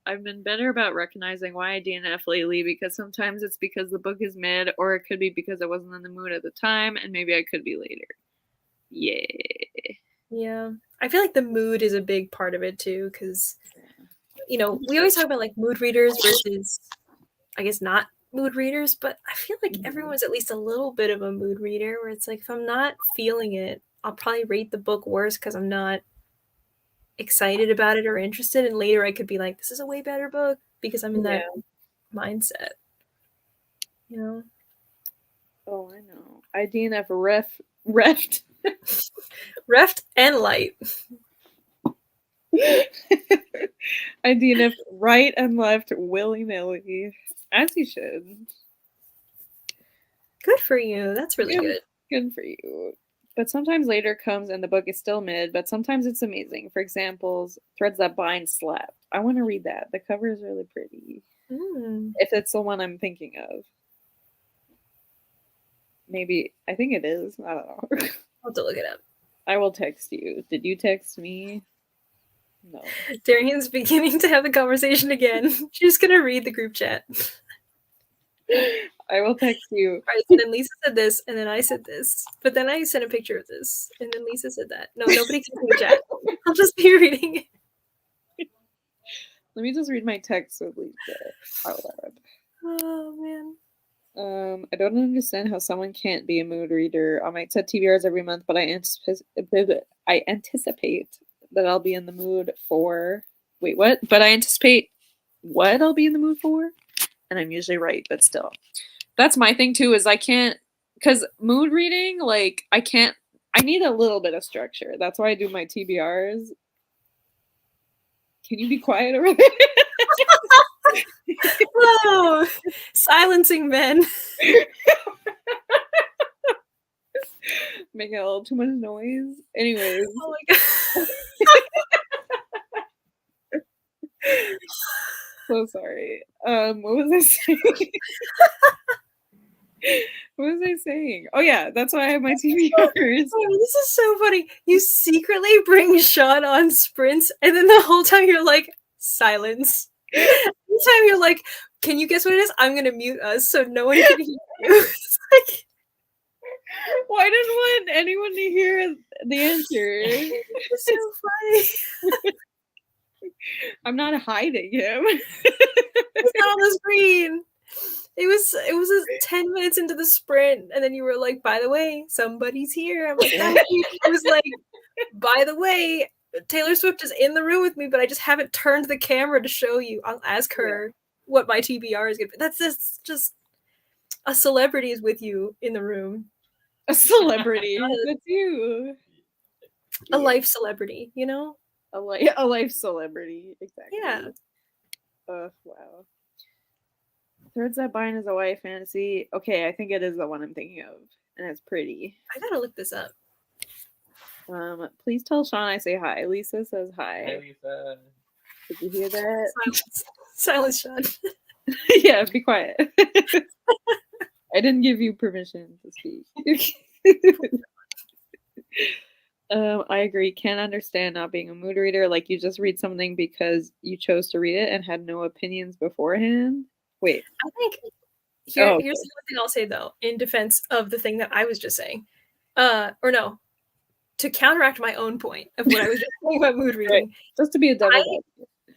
I've been better about recognizing why I DNF lately because sometimes it's because the book is mid, or it could be because I wasn't in the mood at the time, and maybe I could be later. Yeah. I feel like the mood is a big part of it too, because, you know, we always talk about like mood readers versus, I guess, not mood readers, but I feel like everyone's at least a little bit of a mood reader where it's like, if I'm not feeling it, I'll probably rate the book worse because I'm not excited about it or interested, and later I could be like, this is a way better book because I'm in that mindset, you know. Oh, I know. I DNF refed Reft and light. I DNF right and left willy-nilly, as you should. Good for you. That's really good. Good for you. But sometimes later comes and the book is still mid, but sometimes it's amazing. For examples, Threads That Bind slap. I want to read that. The cover is really pretty. If it's the one I'm thinking of. Maybe. I think it is. I don't know. I'll have to look it up. I will text you. Did you text me? No. Darian's beginning to have the conversation again. She's going to read the group chat. I will text you. All right, so then Lisa said this, and then I said this. But then I sent a picture of this, and then Lisa said that. No, nobody can see the chat. I'll just be reading it. Let me just read my text with Lisa out loud. Oh man. I don't understand how someone can't be a mood reader. I might set TBRs every month, but I anticipate that I'll be in the mood for. Wait, what? But I anticipate what I'll be in the mood for, and I'm usually right, but still, that's my thing too. Is I can't, because mood reading, like I can't. I need a little bit of structure. That's why I do my TBRs. Can you be quiet over there? Whoa! Silencing men. Making a little too much noise. Anyways. Oh my god. So sorry. What was I saying? What was I saying? Oh yeah, that's why I have my TBRs. Oh, this is so funny. You secretly bring Sean on sprints, and then the whole time you're like, silence. Every time you're like, can you guess what it is? I'm gonna mute us so no one can hear you. It's like, Well, I didn't want anyone to hear the answer. it's so funny. I'm not hiding him. It's not on the screen. It was 10 minutes into the sprint, and then you were like, by the way, somebody's here. I'm like, that was like, by the way, Taylor Swift is in the room with me, but I just haven't turned the camera to show you. I'll ask her what my TBR is gonna be. That's just a celebrity is with you in the room. A celebrity. That's you. A life celebrity, you know? A life celebrity. Exactly. Yeah. Wow. Third Step Bind is a YA fantasy. Okay, I think it is the one I'm thinking of. And it's pretty. I gotta look this up. Please tell Sean I say hi. Lisa says hi. Hi, Lisa. Did you hear that? Silence, Sean. Yeah, be quiet. I didn't give you permission to speak. I agree. Can't understand not being a mood reader. Like you just read something because you chose to read it and had no opinions beforehand. Wait. I think here's the one thing I'll say though, in defense of the thing that I was just saying. Or no, to counteract my own point of what I was just saying about mood reading. Right. Just to be a devil.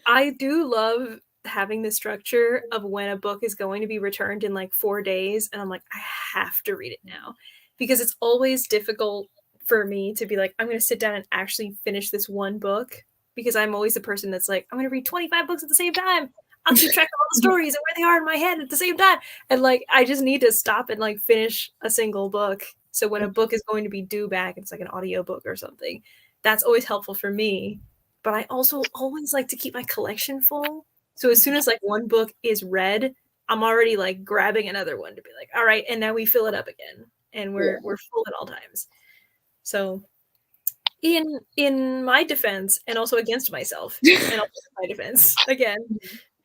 I do love having the structure of when a book is going to be returned in like 4 days, and I'm like, I have to read it now. Because it's always difficult for me to be like, I'm going to sit down and actually finish this one book, because I'm always the person that's like, I'm going to read 25 books at the same time. I'll keep track of all the stories and where they are in my head at the same time. And like, I just need to stop and like finish a single book. So when a book is going to be due back, it's like an audiobook or something. That's always helpful for me. But I also always like to keep my collection full. So as soon as like one book is read, I'm already like grabbing another one to be like, all right, and now we fill it up again. And we're full at all times. So in my defense, and also against myself, and also my defense again,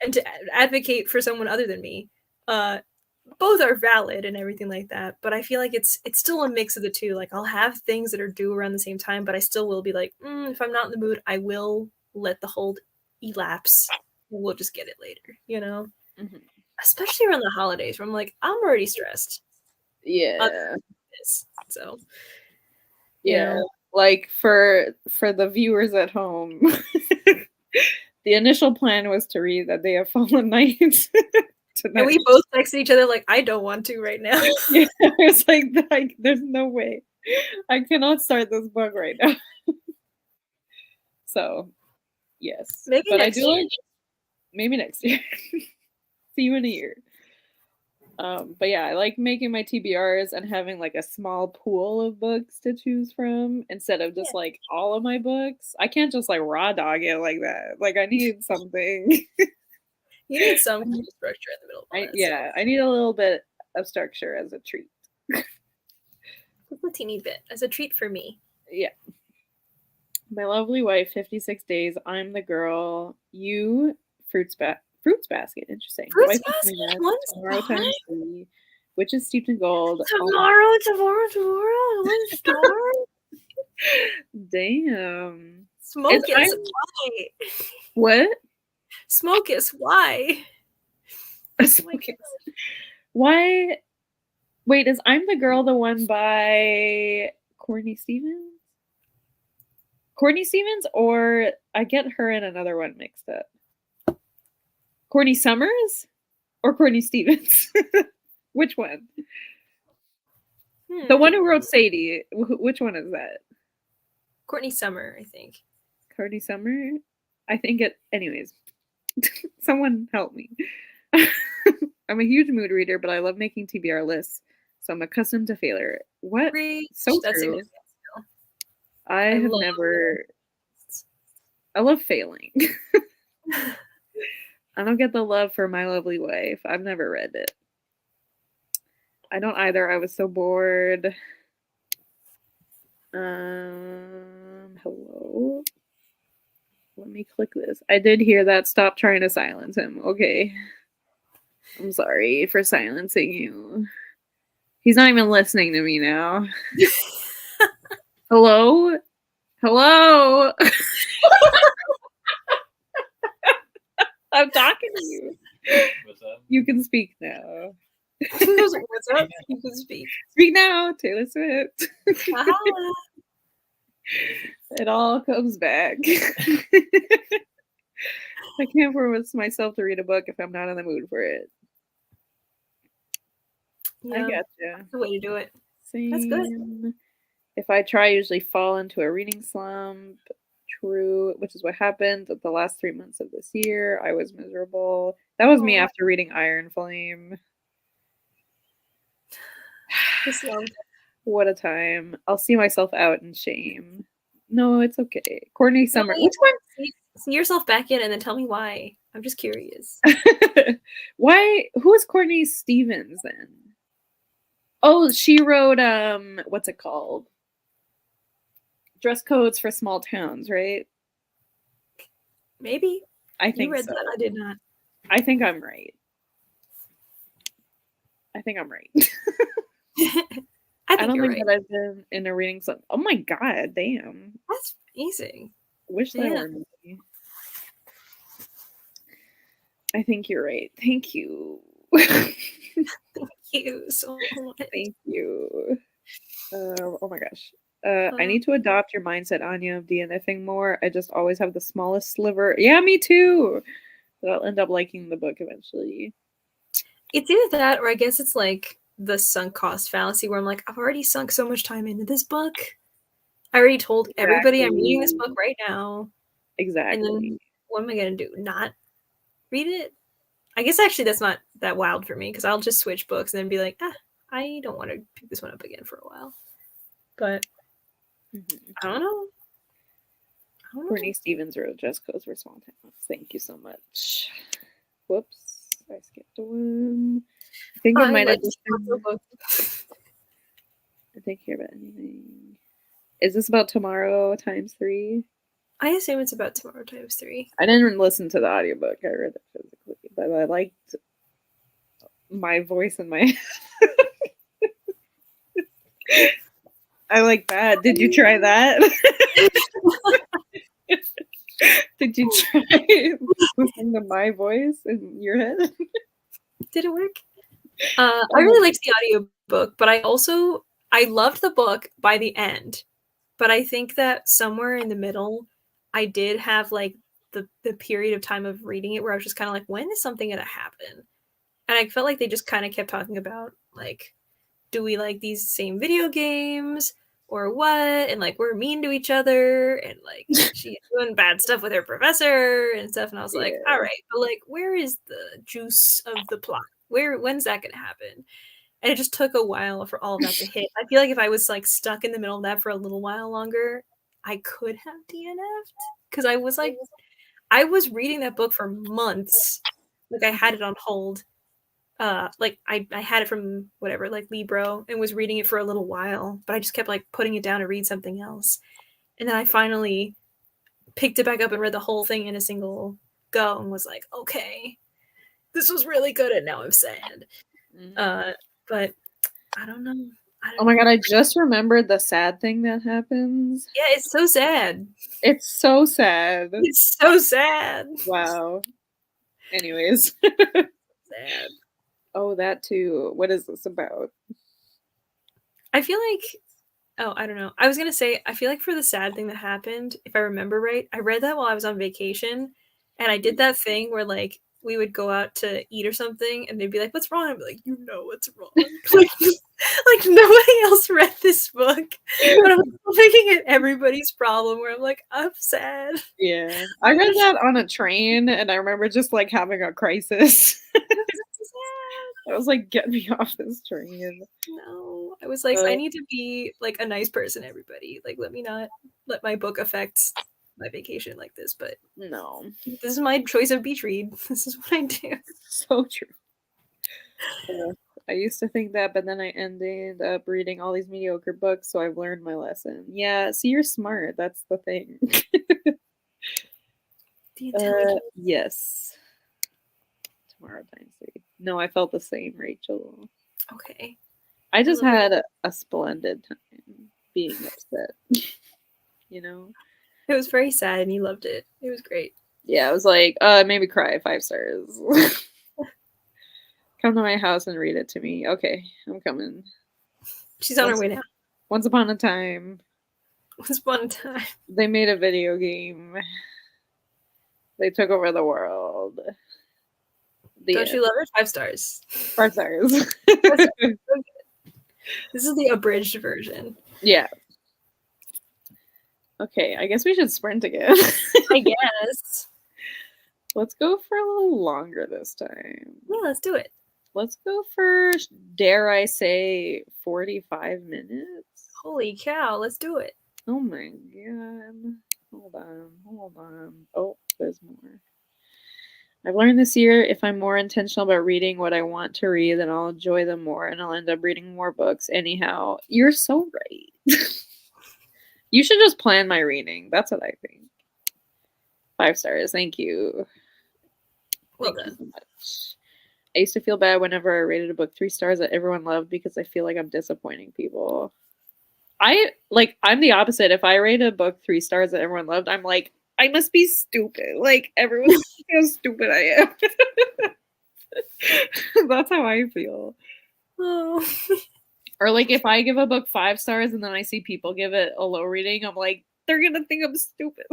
and to advocate for someone other than me, both are valid and everything like that. But I feel like it's still a mix of the two. Like I'll have things that are due around the same time, but I still will be like, if I'm not in the mood, I will let the hold elapse. We'll just get it later, you know? Mm-hmm. Especially around the holidays where I'm like, I'm already stressed. Yeah. So yeah. Know. Like for the viewers at home, the initial plan was to read That Day of Fallen Knights. And we both texted each other like, I don't want to right now. Yeah, it's like there's no way. I cannot start this book right now. So, yes. Maybe but next I do year. Like maybe next year. See you in a year. But yeah, I like making my TBRs and having like a small pool of books to choose from instead of just like all of my books. I can't just like raw dog it like that. Like I need something. You need some kind of structure in the middle of all that. I need a little bit of structure as a treat. A teeny bit as a treat for me. Yeah. My lovely wife, 56 days. I'm the girl. You, Fruits Basket. Interesting. Fruits Basket. Tomorrow times 3, which is steeped in gold. Tomorrow. One star. Damn. Smokus. Why? What? Smokus. Why? Smokus. Why? Wait, is I'm the Girl the one by Courtney Stevens? Courtney Stevens, or I get her and another one mixed up. Courtney Summers or Courtney Stevens? Which one? The one who wrote Sadie. Which one is that? Courtney Summer, I think. Courtney Summer? I think it. Anyways, someone help me. I'm a huge mood reader, but I love making TBR lists, so I'm accustomed to failure. What? Preach. So That's true. significant. I have never. I love failing. I don't get the love for My Lovely Wife. I've never read it. I don't either. I was so bored. Hello. Let me click this. I did hear that. Stop trying to silence him. Okay. I'm sorry for silencing you. He's not even listening to me now. Hello? Hello? I'm talking to you. What's up? You can speak now. What's up? You can speak. Speak now, Taylor Swift. Aha. It all comes back. I can't force myself to read a book if I'm not in the mood for it. Yeah, I gotcha. that's the way to do it. Same. That's good. If I try, I usually fall into a reading slump. True, which is what happened the last 3 months of this year. I was miserable. That was me after reading Iron Flame. What a time. I'll see myself out in shame. No, it's okay. Courtney Summer. Which one? See yourself back in and then tell me why. I'm just curious. Why? Who is Courtney Stevens then? Oh, she wrote what's it called? Dress Codes for Small Towns, right? Maybe. I think you read so. that. I did not. I think I'm right. I don't think right. that I've been in a reading slump. Oh my god, damn. That's amazing. Wish that were me. I think you're right. Thank you. Thank you so much. Thank you. Oh my gosh. I need to adopt your mindset, Anya, of DNFing more. I just always have the smallest sliver. Yeah, me too. But I'll end up liking the book eventually. It's either that, or I guess it's like the sunk cost fallacy, where I'm like, I've already sunk so much time into this book. I already told everybody I'm reading this book right now. Exactly. And then what am I gonna do? Not read it? I guess actually that's not that wild for me, because I'll just switch books and then be like, I don't want to pick this one up again for a while. But I don't know. Courtney Stevens wrote Just Codes for Small Towns. Thank you so much. Whoops. I skipped one. I think it might have just been... I think here about anything. Is this about Tomorrow × 3? I assume it's about Tomorrow × 3. I didn't listen to the audiobook. I read it physically, but I liked my voice in my I like that. Did you try that? Did you try listening to my voice in your head? Did it work? I really liked the audiobook, but I loved the book by the end. But I think that somewhere in the middle, I did have like the period of time of reading it where I was just kind of like, when is something going to happen? And I felt like they just kind of kept talking about like, do we like these same video games or what? And like, we're mean to each other, and like she's doing bad stuff with her professor and stuff. And I was like, all right, but like, where is the juice of the plot? When's that going to happen? And it just took a while for all of that to hit. I feel like if I was like stuck in the middle of that for a little while longer, I could have DNF'd, because I was reading that book for months. Like I had it on hold. Like I had it from whatever, like Libro, and was reading it for a little while, but I just kept like putting it down to read something else. And then I finally picked it back up and read the whole thing in a single go and was like, okay, this was really good, and now I'm sad. But I don't know. Oh my god, I just remembered the sad thing that happens. Yeah, it's so sad. It's so sad. It's so sad. Wow. Anyways. Sad. Oh, that too. What is this about? I feel like, I don't know. I was going to say, I feel like for the sad thing that happened, if I remember right, I read that while I was on vacation, and I did that thing where like we would go out to eat or something, and they'd be like, "What's wrong?" I'd be like, "You know what's wrong." like nobody else read this book, but I'm making it everybody's problem. Where I'm like, I'm sad. Yeah, I read that on a train, and I remember just like having a crisis. I was like, "Get me off this train!" No, I was like, I need to be like a nice person. Everybody, like, let me not let my book affect my vacation like this. But no, this is my choice of beach read. This is what I do. So true. I used to think that, but then I ended up reading all these mediocre books, so I've learned my lesson. Yeah, see, you're smart. That's the thing. Yes. Tomorrow Dynasty. No, I felt the same, Rachel. Okay. I just had a splendid time being upset. You know? It was very sad and you loved it. It was great. Yeah, I was like, maybe cry 5 stars. Come to my house and read it to me. Okay, I'm coming. She's on her way now. Once upon a time. Once upon a time. They made a video game. They took over the world. Don't you love it? 5 stars. 5 stars. This is the abridged version. Yeah. Okay, I guess we should sprint again. I guess. Let's go for a little longer this time. Yeah, let's do it. Let's go for, dare I say, 45 minutes. Holy cow, let's do it. Oh my god. Hold on. Oh, there's more. I've learned this year if I'm more intentional about reading what I want to read, then I'll enjoy them more and I'll end up reading more books anyhow. You're so right. You should just plan my reading. That's what I think. 5 stars. Thank you. Well done. So much. I used to feel bad whenever I rated a book 3 stars that everyone loved because I feel like I'm disappointing people. I'm the opposite. If I rate a book 3 stars that everyone loved, I'm like, I must be stupid. Like, everyone knows how stupid I am. That's how I feel. Oh. Or like if I give a book 5 stars and then I see people give it a low reading, I'm like, they're gonna think I'm stupid.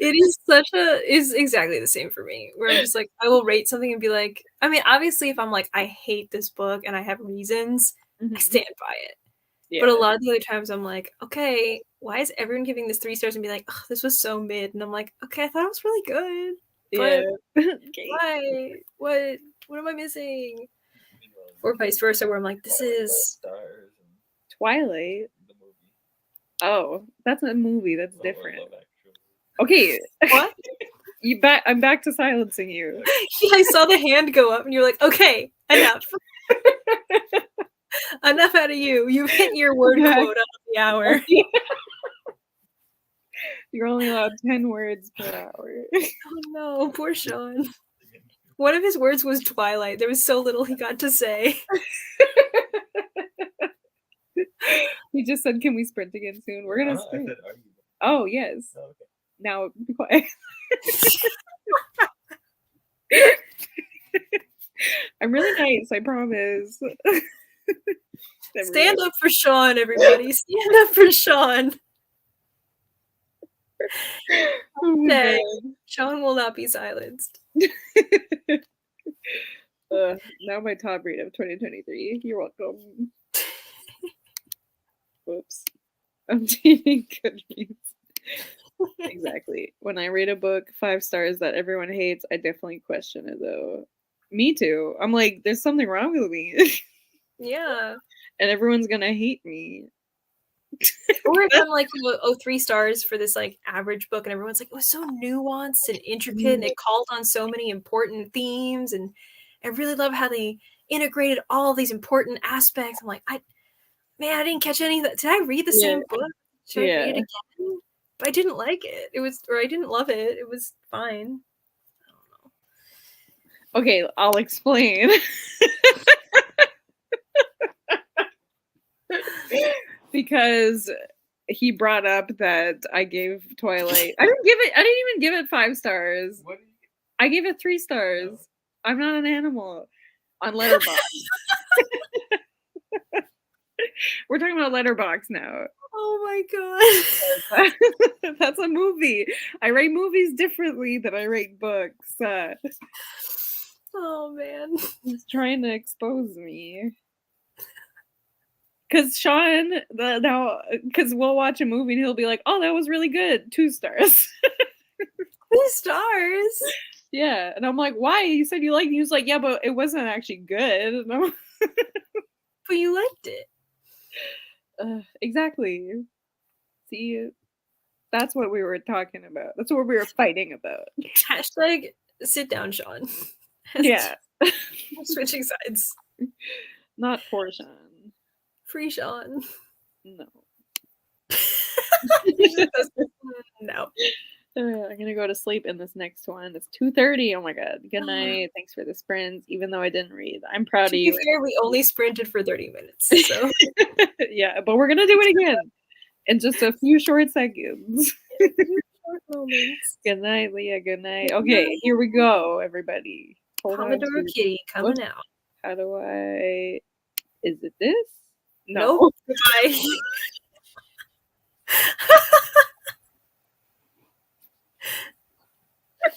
It is exactly the same for me, where I'm just like, I will rate something and be like, I mean, obviously if I'm like, I hate this book and I have reasons, I stand by it. Yeah. But a lot of the other times I'm like, okay, why is everyone giving this 3 stars and be like, oh, this was so mid? And I'm like, okay, I thought it was really good. But why? What am I missing? Or vice versa, where I'm like, this is Twilight. Oh, that's a movie. That's different. Okay. What? I'm back to silencing you. Yeah, I saw the hand go up and you're like, okay, enough. Enough out of you. You've hit your word quota of the hour. You're only allowed 10 words per hour. Oh no, poor Sean. One of his words was Twilight. There was so little he got to say. He just said, can we sprint again soon? We're going to sprint. Oh, yes. Oh, okay. Now, be quiet. I'm really nice, I promise. Stand up for Sean, everybody. Stand up for Sean. Okay. Sean will not be silenced. Now my top read of 2023. You're welcome. Whoops. I'm taking Goodreads. Exactly. When I read a book 5 stars that everyone hates, I definitely question it though. Me too. I'm like, there's something wrong with me. Yeah. And everyone's gonna hate me. Or if I'm like, 3 stars for this like average book, and everyone's like, it was so nuanced and intricate, and it called on so many important themes, and I really love how they integrated all these important aspects. I'm like, I didn't catch any of that. Did I read the same book? Should I read it again? But I didn't like it. I didn't love it. It was fine. I don't know. Okay, I'll explain. Because he brought up that I gave Twilight. I didn't even give it 5 stars. What? I gave it 3 stars. Oh. I'm not an animal. On Letterboxd. We're talking about Letterboxd now. Oh my god. That's a movie. I write movies differently than I write books. Oh man. He's trying to expose me. Cause Sean, cause we'll watch a movie and he'll be like, "Oh, that was really good, 2 stars." 2 stars. Yeah, and I'm like, "Why?" You said you liked it. He was like, "Yeah, but it wasn't actually good." And I'm But you liked it. exactly. See, that's what we were talking about. That's what we were fighting about. Hashtag sit down, Sean. Yeah, Switching sides. not poor Sean. Free Sean. No. He just does no. I'm gonna go to sleep in this next one. It's 2:30. Oh my god. Good night. Thanks for the sprints, even though I didn't read. I'm proud of To be you. fair, we only sprinted for 30 minutes, so Yeah, but we're gonna do it again in just a few short seconds. short moments. Good night, Leah. Good night. Okay, here we go, everybody. Hold on Pomodoro to. Kitty What? coming out. How do I? Is it this? Nope. No. Goodbye.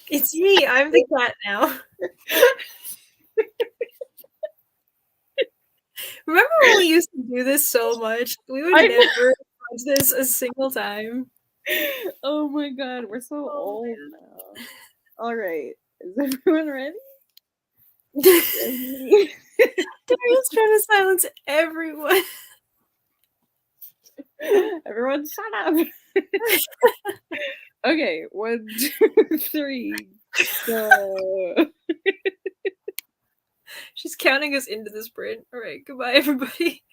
It's me. I'm the cat now. Remember when we used to do this so much? We would I know. never watch this a single time. Oh my god, we're so Oh, old now. All right, is everyone ready? Darius trying to silence everyone. Everyone, shut up. Okay, 1, 2, 3, go. She's counting us into the sprint. All right, goodbye, everybody.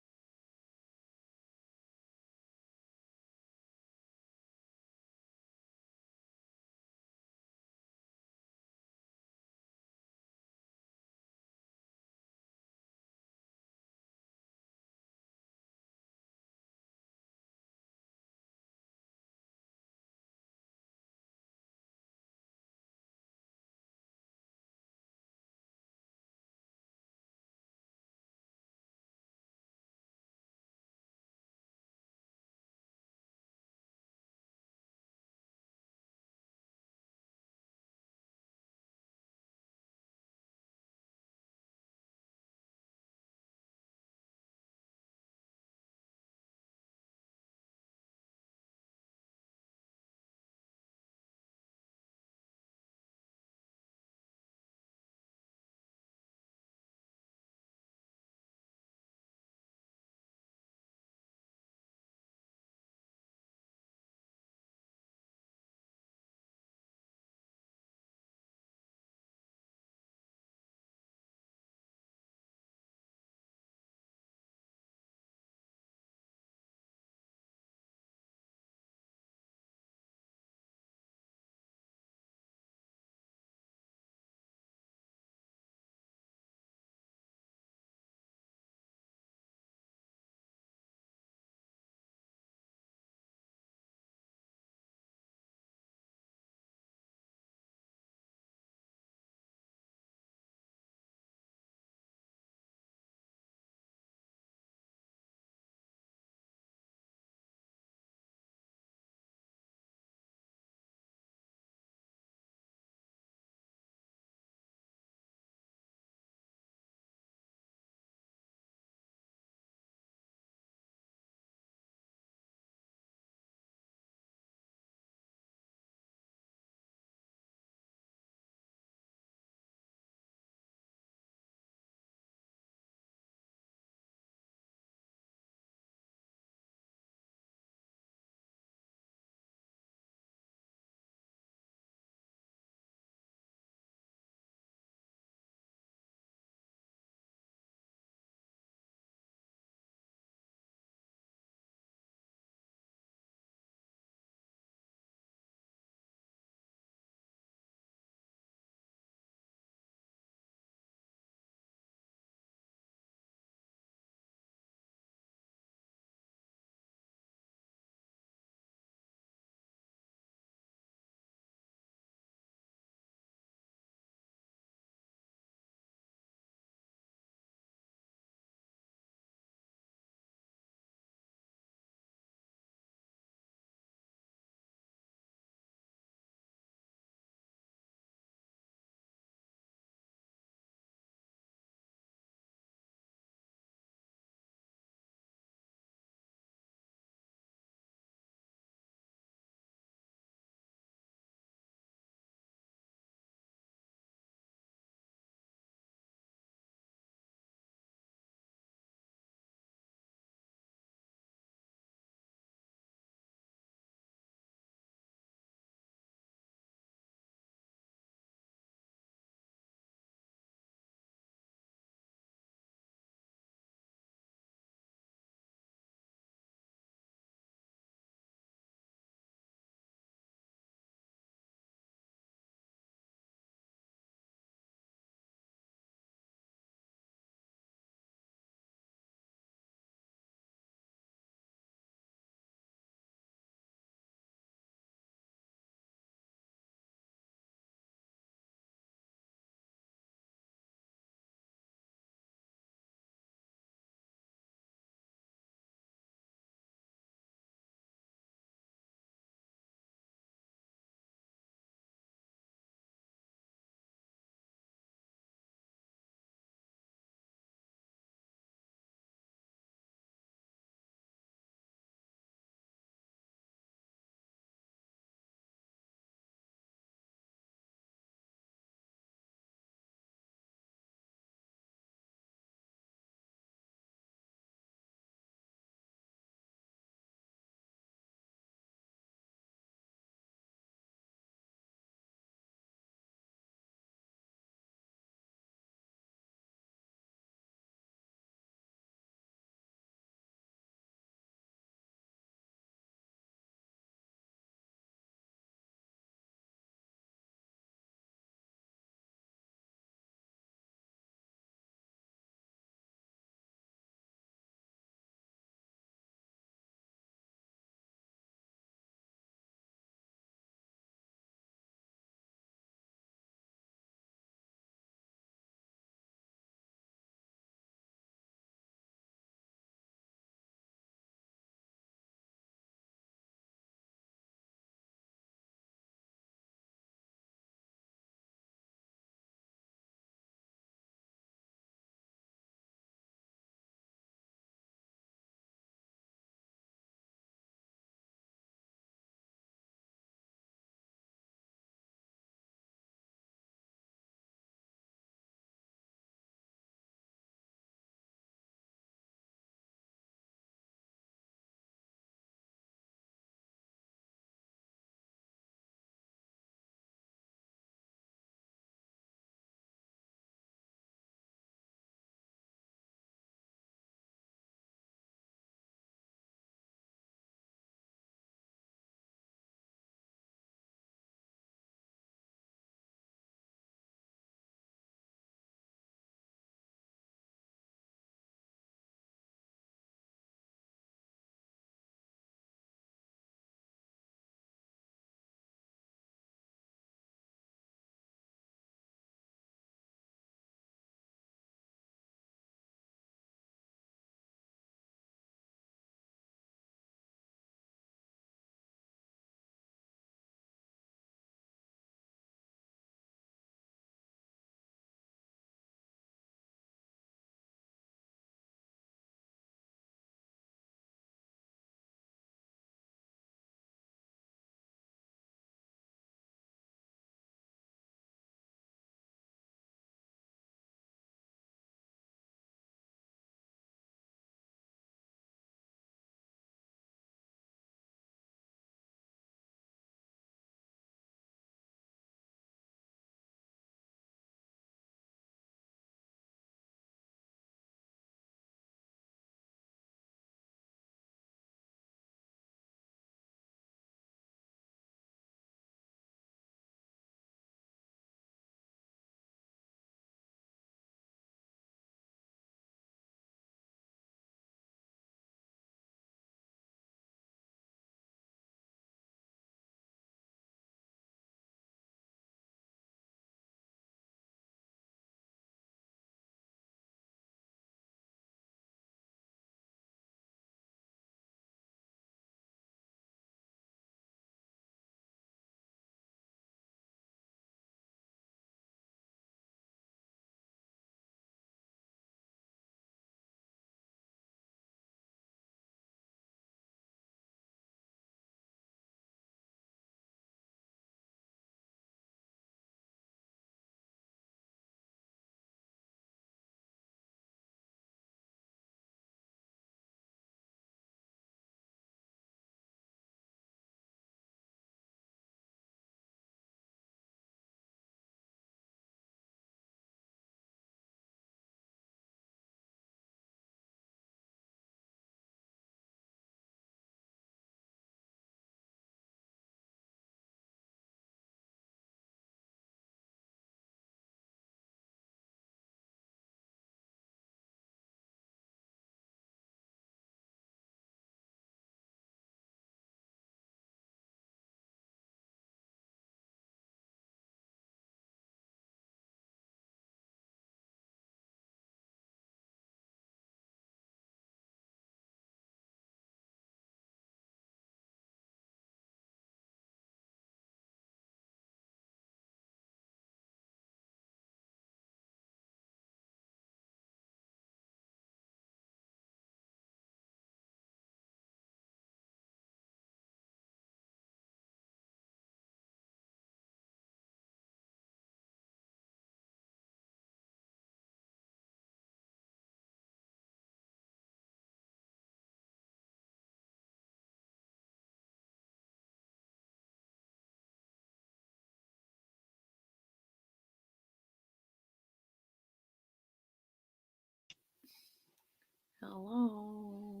Hello.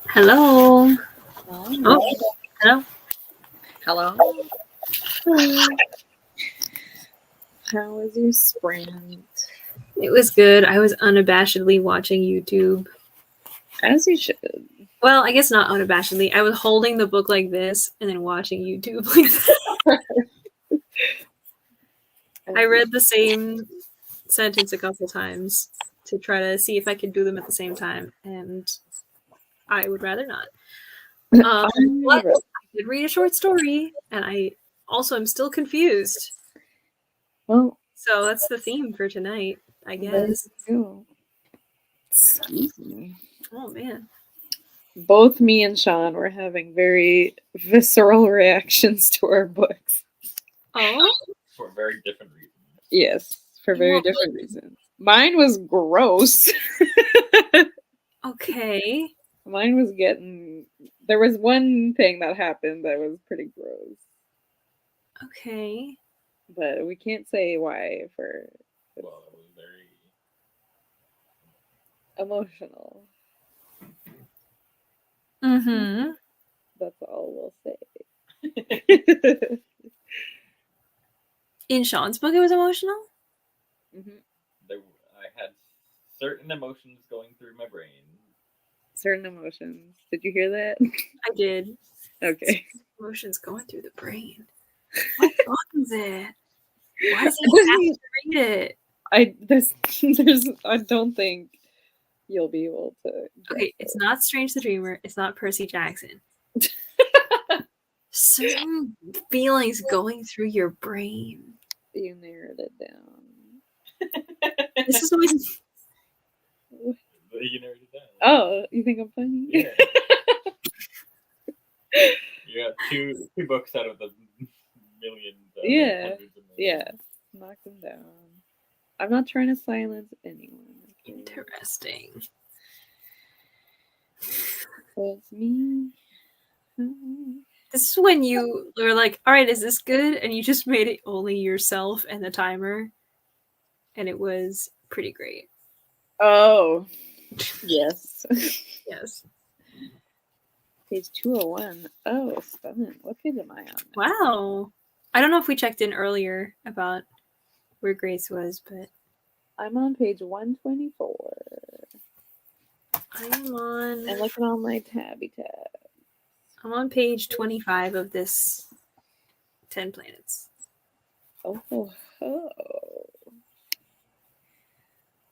Hello. Hello. Oh, hello. Hello. How was your sprint? It was good. I was unabashedly watching YouTube. As you should. Well, I guess not unabashedly. I was holding the book like this and then watching YouTube like that. I read the same sentence a couple times to try to see if I could do them at the same time, and I would rather not. But I did read a short story, and I also am still confused. Well, so that's the theme for tonight, I guess. Excuse me. Oh man. Both me and Sean were having very visceral reactions to our books. Oh? For very different reasons. Yes, for very different reasons. Mine was gross. Okay. Mine was getting... There was one thing that happened that was pretty gross. Okay. But we can't say why for... Well, it was very... emotional. Mm-hmm. That's all we'll say. In Sean's book, it was emotional? Mm-hmm. I had certain emotions going through my brain. Certain emotions. Did you hear that? I did. Okay. Emotions going through the brain. What book is it? Why does he have to read it? I don't think you'll be able to. Okay, it's not Strange the Dreamer. It's not Percy Jackson. Certain feelings going through your brain. You narrowed it down. This is always... You narrowed it down. Oh, you think I'm funny? Yeah. You got two books out of the millions. Yeah. Hundreds of millions. Yeah. Knock them down. I'm not trying to silence anyone. Okay? Interesting. So it's me. This is when you were like, all right, is this good? And you just made it only yourself and the timer. And it was pretty great. Oh. Yes. Yes. Page 201. Oh, stunning. What page am I on now? Wow. I don't know if we checked in earlier about where Grace was, but I'm on page 124. I am on... And look at all my tabby tabs. I'm on page 25 of this 10 Planets. Oh.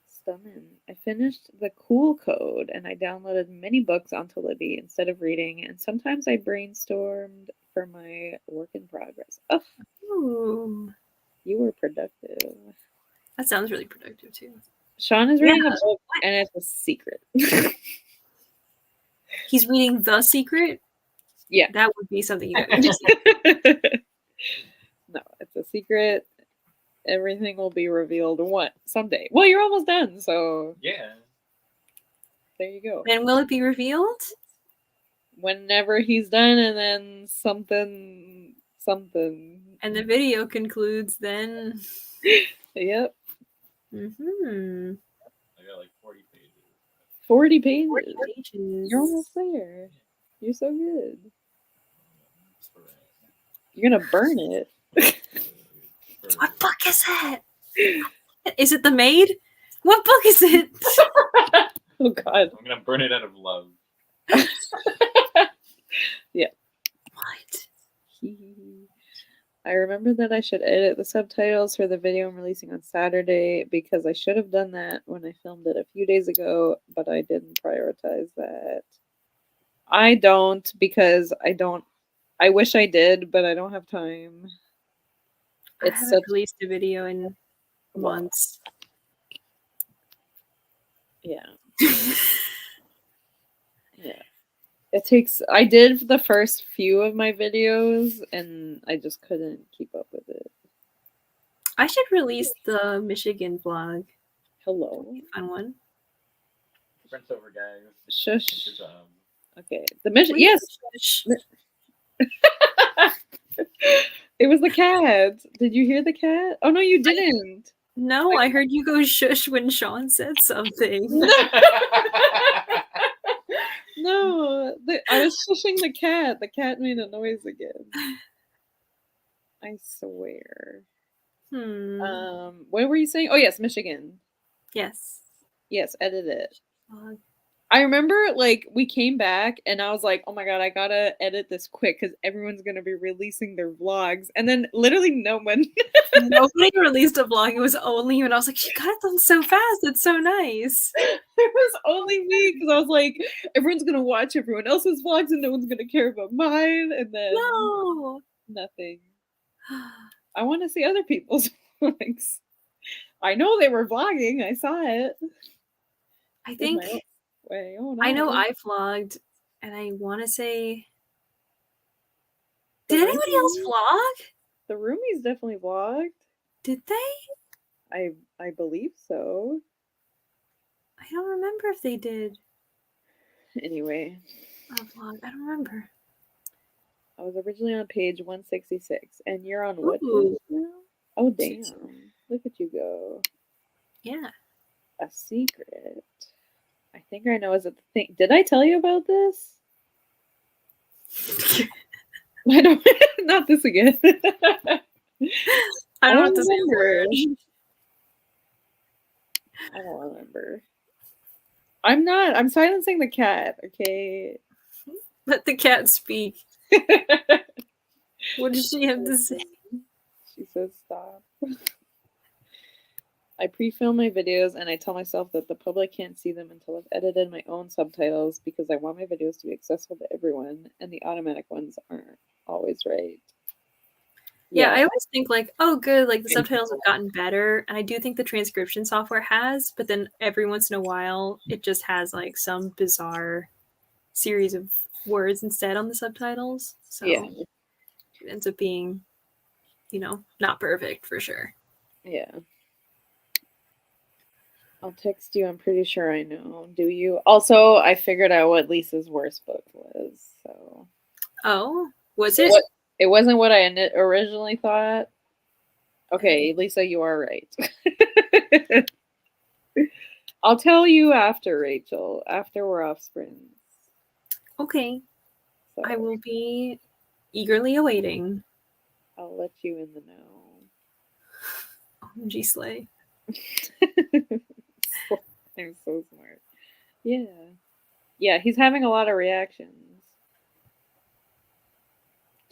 Stunning. I finished the Cool Code and I downloaded many books onto Libby instead of reading, and sometimes I brainstormed for my work in progress. Oh, Ooh. You were productive. That sounds really productive too. Sean is reading a book and it's a secret. He's reading The Secret? Yeah. That would be something you guys just said. No, it's a secret. Everything will be revealed someday. Well, you're almost done, so yeah. There you go. And will it be revealed? Whenever he's done, and then something. And the video concludes then. Yep. Mm-hmm. I got like 40 pages. 40 pages. 40 pages. You're almost there. You're so good. You're gonna burn it. What book is it? Is it The Maid? What book is it? Oh God. I'm gonna burn it out of love. Yeah. What? I remember that I should edit the subtitles for the video I'm releasing on Saturday because I should have done that when I filmed it a few days ago, but I didn't prioritize that. I don't because I wish I did, but I don't have time. I haven't released a video in months. Yeah. Yeah. I did the first few of my videos and I just couldn't keep up with it. I should release the Michigan vlog. Hello. Fun one. Friends over, guys. Shush. Good job. Okay. Yes. Shush. It was the cat. Did you hear the cat? Oh no, you didn't. No, I heard you go shush when Sean said something. No, I was shushing the cat. The cat made a noise again. I swear. What were you saying? Oh yes, Michigan. Yes. Yes, edit it. I remember like we came back and I was like, oh my god, I gotta edit this quick because everyone's gonna be releasing their vlogs. And then literally no one. Nobody released a vlog. It was only you, and I was like, she got it done so fast. It's so nice. It was only me because I was like, everyone's gonna watch everyone else's vlogs and no one's gonna care about mine. And then nothing. I want to see other people's vlogs. I know they were vlogging. I saw it. I think I know I vlogged, and I want to say, did anybody else vlog? The roomies definitely vlogged. Did they? I believe so. I don't remember if they did. Anyway, a vlog. I don't remember. I was originally on page 166, and you're on what page now? Oh damn! Look at you go. Yeah. A secret. I think I know. Is it the thing? Did I tell you about this? I don't. Not this again. I don't remember. I don't remember. I'm not. I'm silencing the cat. Okay. Let the cat speak. What does she have to say? She says stop. I pre-film my videos and I tell myself that the public can't see them until I've edited my own subtitles because I want my videos to be accessible to everyone, and the automatic ones aren't always right. Yeah, I always think like, oh good, like the subtitles have gotten better, and I do think the transcription software has, but then every once in a while it just has like some bizarre series of words instead on the subtitles. So it ends up being, not perfect for sure. Yeah. I'll text you. I'm pretty sure I know. Do you? Also, I figured out what Lisa's worst book was. So. Oh, was it? It wasn't what I originally thought. Okay, Lisa, you are right. I'll tell you after, Rachel. After we're off sprints. Okay. So. I will be eagerly awaiting. I'll let you in the know. OMG Slay. I'm so smart. Yeah. Yeah, he's having a lot of reactions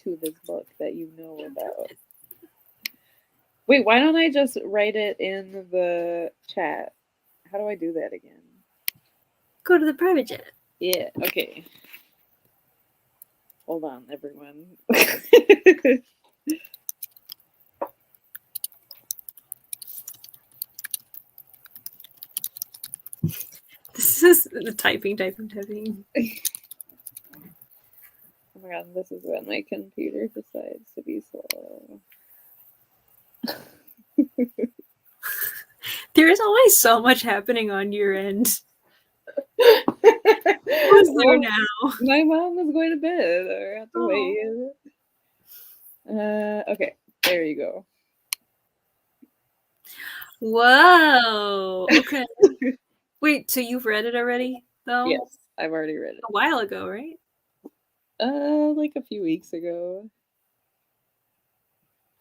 to this book that you know about. Wait, why don't I just write it in the chat? How do I do that again? Go to the private chat. Yeah, okay. Hold on, everyone. This is the typing. Oh my god, this is when my computer decides to be slow. There is always so much happening on your end. Who's there now? My mom was going to bed. I have to wait. Okay, there you go. Whoa. Okay. Wait, so you've read it already, though? Yes, I've already read it. A while ago, right? Like a few weeks ago.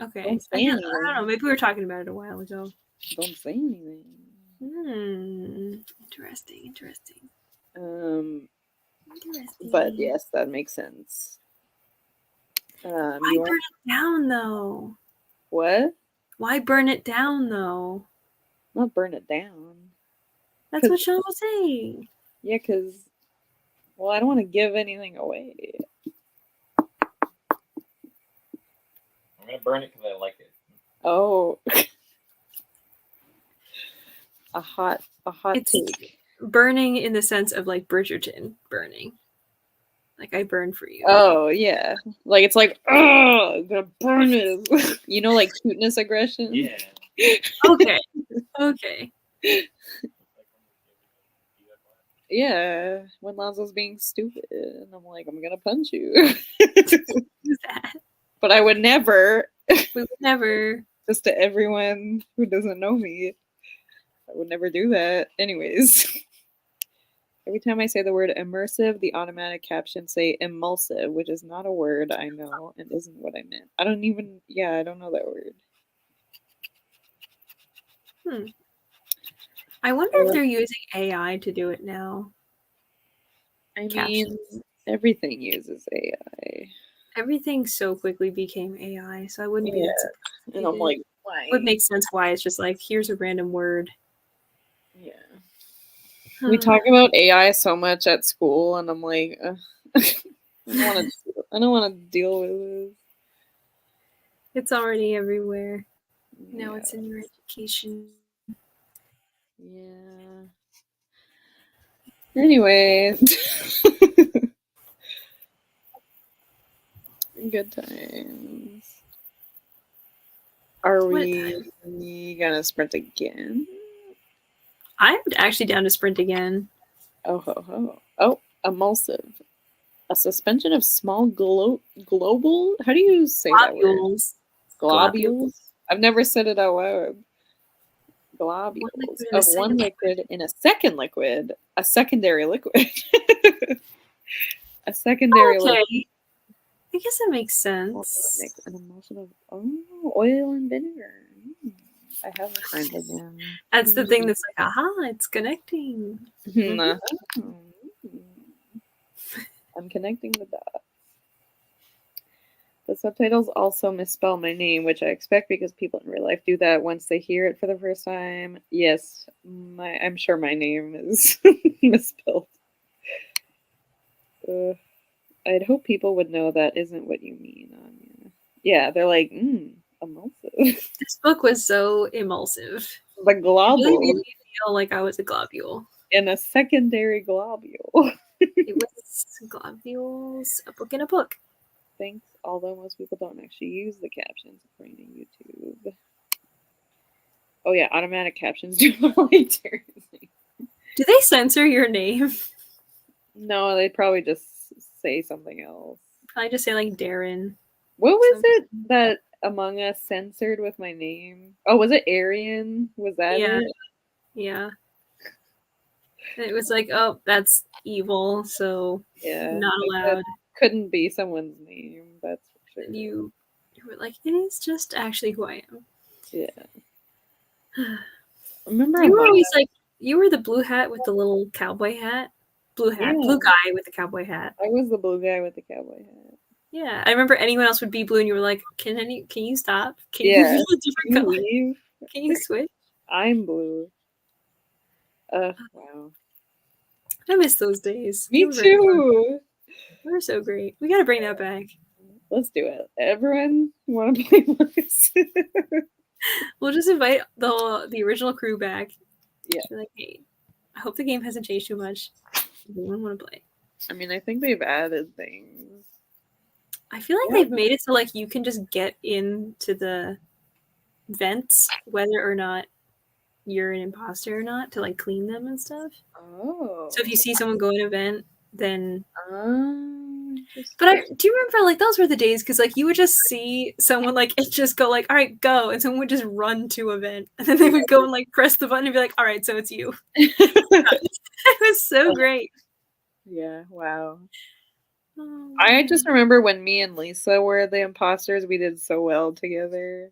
Okay. I don't know. Maybe we were talking about it a while ago. Don't say anything. Interesting. But yes, that makes sense. Why burn it down, though? What? Why burn it down, though? Not burn it down. That's what Sean was saying. Yeah, because, well, I don't want to give anything away. I'm going to burn it because I like it. Oh. a hot take. Burning in the sense of like Bridgerton burning. Like I burn for you. Oh, yeah. Like it's like, oh, I'm going to burn it. You know, like cuteness aggression? Yeah. Okay. Yeah, when Lonzo's being stupid, and I'm like, I'm gonna punch you. Do that. But I would never. We would never. just to everyone who doesn't know me. I would never do that. Anyways, every time I say the word immersive, the automatic captions say emulsive, which is not a word I know and isn't what I meant. I don't know that word. I wonder if they're using AI to do it now. I Captions. mean, everything uses AI. Everything so quickly became AI, so I wouldn't be that surprised. And I'm like, why? It would make sense why it's just like, here's a random word. Yeah. We talk about AI so much at school, and I'm like, I don't want to deal with this. It's already everywhere. Now Yeah. it's in your education. Yeah. Anyway. Good times. Are we gonna sprint again? I'm actually down to sprint again. Oh, emulsive. A suspension of small global? How do you say that word? Globules? I've never said it out loud. Globules of one liquid in a second liquid, a secondary liquid. A secondary liquid. I guess that makes sense. An emulsion of oil and vinegar. I have a friend again. That's the thing that's like, aha, it's connecting. I'm connecting the dots. The subtitles also misspell my name, which I expect because people in real life do that once they hear it for the first time. Yes, I'm sure my name is misspelled. I'd hope people would know that isn't what you mean, Anya. Yeah, they're like, emulsive. This book was so emulsive. The globule. It really made me feel like I was a globule. In a secondary globule. It was globules, a book in a book. Thanks, although most people don't actually use the captions according to YouTube. Oh yeah, automatic captions do Do they censor your name? No, they'd probably just say something else. I just say like Darren. What was it that Among Us censored with my name? Oh, was it Arian? Was that it? Yeah. It was like, oh, that's evil, so not allowed. Couldn't be someone's name, that's for sure. You were like, it is just actually who I am. Yeah. Remember you were always like, you were the blue hat with the little cowboy hat. Blue hat. Blue guy with the cowboy hat. I was the blue guy with the cowboy hat. Yeah. I remember anyone else would be blue and you were like, can you stop? Can you be a different color? Leave? Can you switch? I'm blue. Wow. I miss those days. Me too. They were so great. We gotta bring that back. Let's do it. Everyone want to play this? We'll just invite the original crew back. Yeah. Be like, hey, I hope the game hasn't changed too much. Does anyone want to play? I mean, I think they've added things. I feel like they've made it so like you can just get into the vents whether or not you're an imposter or not to like clean them and stuff. Oh. So if you see someone go in an event, then. But do you remember like those were the days because like you would just see someone like it just go like all right go and someone would just run to an event and then they would go and like press the button and be like all right so it's you. It was so great. Yeah, wow. I just remember when me and Lisa were the imposters, we did so well together.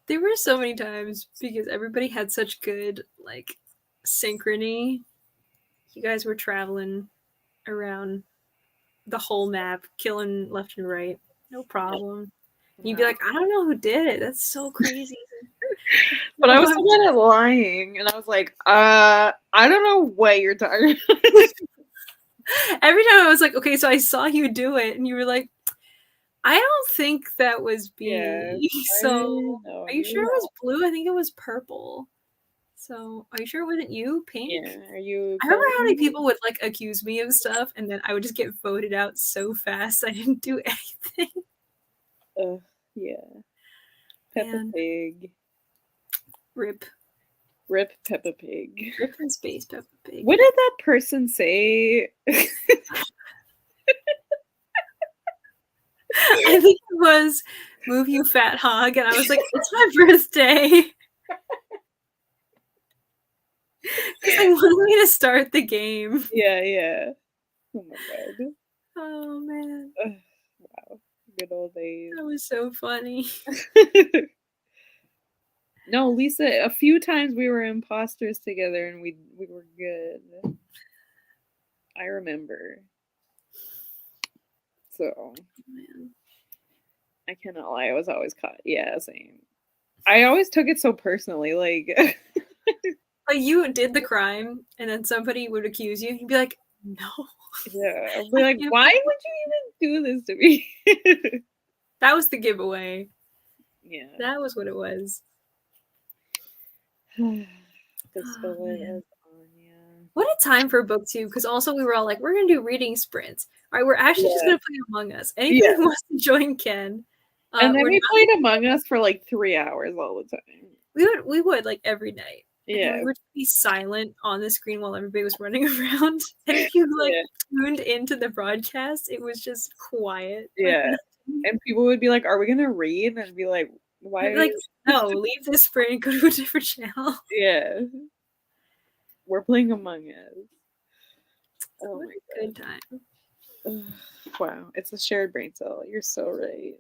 There were so many times because everybody had such good like synchrony. You guys were traveling around the whole map, killing left and right, no problem. Wow. You'd be like, I don't know who did it. That's so crazy. But I was so good at lying, and I was like, I don't know what you're talking about. Every time I was like, okay, so I saw you do it, and you were like, I don't think that was me. Yeah, so are you sure it was blue? I think it was purple. So are you sure it wasn't you? Pink? Yeah, are you? I remember how many people would like accuse me of stuff, and then I would just get voted out so fast I didn't do anything. Yeah. Peppa Pig. Rip Peppa Pig. Rip in space, Peppa Pig. What did that person say? I think it was Move, you fat hog. And I was like, it's my birthday. Because they wanted me to start the game. Yeah. Oh my god. Oh, man. Ugh, wow. Good old days. That was so funny. No, Lisa, a few times we were imposters together and we were good. I remember. So, Man. I cannot lie, I was always caught. Yeah, same. I always took it so personally, like Like, you did the crime, and then somebody would accuse you. You'd be like, no. yeah, I'd be like, why would you even do this to me? That was the giveaway. Yeah. That was what it was. The Oh, story man. is Anya. What a time for book 2, because also we were all like, we're going to do reading sprints. All right, we're actually just going to play Among Us. Anybody who wants to join can. And then we're we not- played Among Us for like 3 hours all the time. we would like every night. And then Yeah. we would be silent on the screen while everybody was running around. And if you like tuned into the broadcast, it was just quiet. Yeah. Like, And people would be like, are we going to read? And I'd be like, why? like, no, leave this sprint and go to a different channel. Yeah. We're playing Among Us. Oh What my a good time. god. Wow. It's a shared brain cell. You're so right.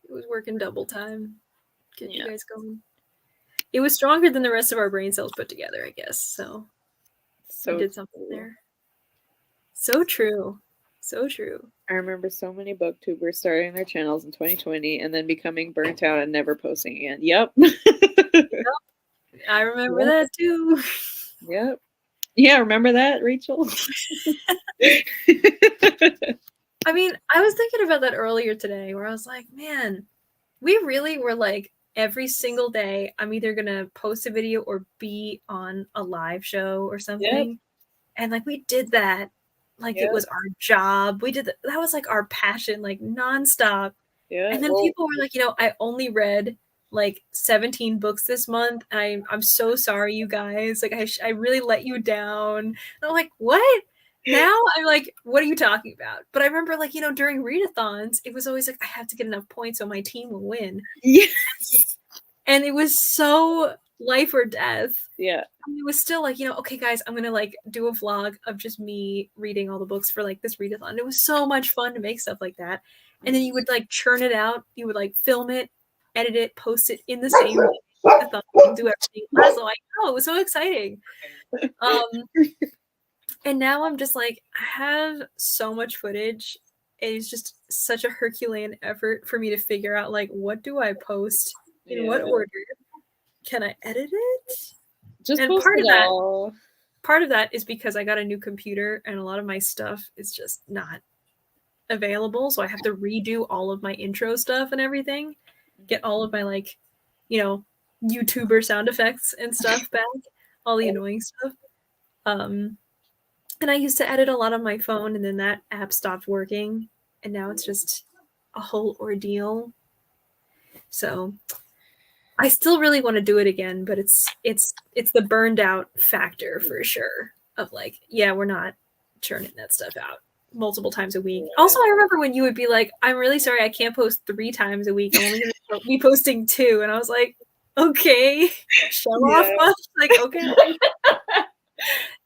It was working double time. Getting Yeah. you guys going. It was stronger than the rest of our brain cells put together, I guess. So we did something there. So true. So true. I remember so many booktubers starting their channels in 2020 and then becoming burnt out and never posting again. Yep. I remember that too. Yep. Yeah, remember that, Rachel? I mean, I was thinking about that earlier today where I was like, man, we really were like every single day I'm either going to post a video or be on a live show or something. Yep. And like we did that like it was our job. We did that was like our passion, like nonstop. Yeah. And then people were like, I only read like 17 books this month. And I'm so sorry, you guys. Like I really let you down. And I'm like, what? Now I'm like, what are you talking about? But I remember like, during readathons, it was always like, I have to get enough points so my team will win. Yes. And it was so life or death. Yeah. And it was still like, okay, guys, I'm going to like do a vlog of just me reading all the books for like this readathon. It was so much fun to make stuff like that. And then you would like churn it out. You would like film it, edit it, post it in the same readathon, do everything. I was like, oh, it was so exciting. And now I'm just like, I have so much footage. It's just such a Herculean effort for me to figure out like, what do I post in what order? Can I edit it? Just and post it all. Part of that is because I got a new computer and a lot of my stuff is just not available. So I have to redo all of my intro stuff and everything. Get all of my like, YouTuber sound effects and stuff back. All the annoying stuff. And I used to edit a lot on my phone, and then that app stopped working, and now it's just a whole ordeal. So I still really want to do it again, but it's the burned out factor for sure. Of like, yeah, we're not churning that stuff out multiple times a week. Also, I remember when you would be like, "I'm really sorry, I can't post 3 times a week. I'm only going to be posting 2," and I was like, "Okay, show off much." Like, okay.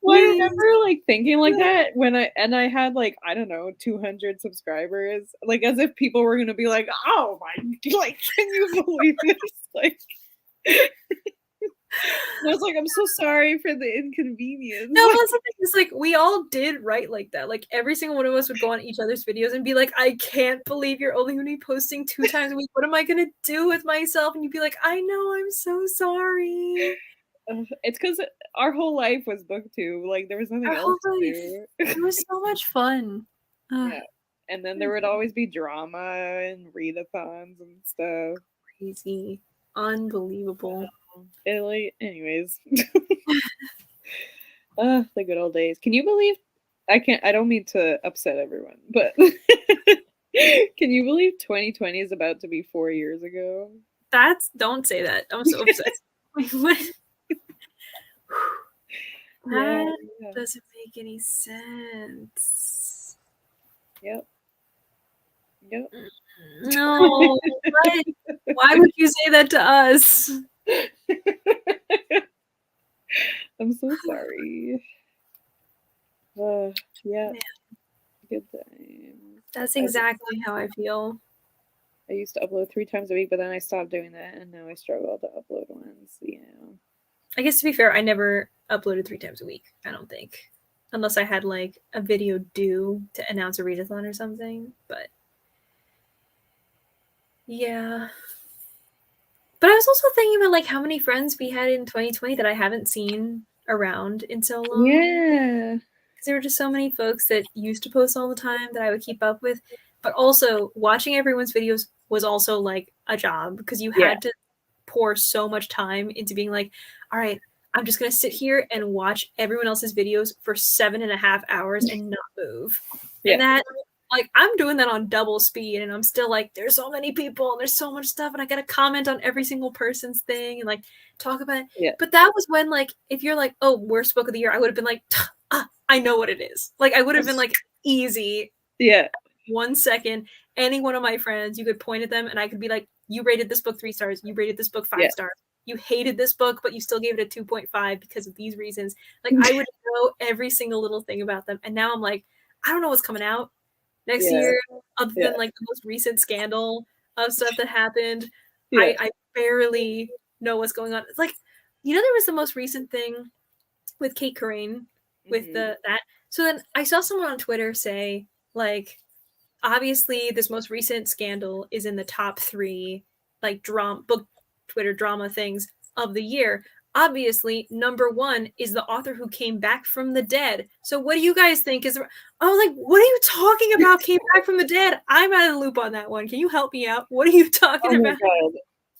Well, I remember like thinking like that when I had like, I don't know, 200 subscribers, like as if people were gonna be like, oh my, like, can you believe this? Like, I was like, I'm so sorry for the inconvenience. No, that's the thing. It's like we all did write like that. Like every single one of us would go on each other's videos and be like, I can't believe you're only going to be posting 2 times a week. What am I going to do with myself? And you'd be like, I know, I'm so sorry. It's because our whole life was booktube. Like there was nothing else to do. It was so much fun. Yeah. And then there would always be drama and readathons and stuff. Crazy. Unbelievable. Anyways. The good old days. Can you believe I don't mean to upset everyone, but can you believe 2020 is about to be 4 years ago? Don't say that. I'm so upset. What? That doesn't make any sense. Yep. Yep. No, what? Why would you say that to us? I'm so sorry. Yeah. Man. Good times. That's exactly how I feel. I used to upload 3 times a week, but then I stopped doing that, and now I struggle to upload once. Yeah. I guess to be fair, I never uploaded 3 times a week, I don't think. Unless I had like a video due to announce a readathon or something. But yeah. But I was also thinking about like how many friends we had in 2020 that I haven't seen around in so long. Yeah. Because there were just so many folks that used to post all the time that I would keep up with. But also watching everyone's videos was also like a job because you had to pour so much time into being like, all right, I'm just gonna sit here and watch everyone else's videos for 7.5 hours and not move. Yeah. And that, like, I'm doing that on double speed, and I'm still like, there's so many people, and there's so much stuff, and I gotta comment on every single person's thing and like talk about it. Yeah. But that was when, like, if you're like, oh, worst book of the year, I would have been like, I know what it is. Like, I would have been like, easy. Yeah. 1 second, any one of my friends, you could point at them and I could be like, you rated this book 3 stars, you rated this book 5 stars, you hated this book, but you still gave it a 2.5 because of these reasons. Like, I would know every single little thing about them. And now I'm like, I don't know what's coming out next year, other than like the most recent scandal of stuff that happened. I barely know what's going on. It's like, you know, there was the most recent thing with Kate Corain with that. So then I saw someone on Twitter say, like, obviously this most recent scandal is in the top 3 like book Twitter drama things of the year. Obviously number 1 is the author who came back from the dead. So what do you guys think is? I was like, what are you talking about? Came back from the dead? I'm out of the loop on that one. Can you help me out? What are you talking about?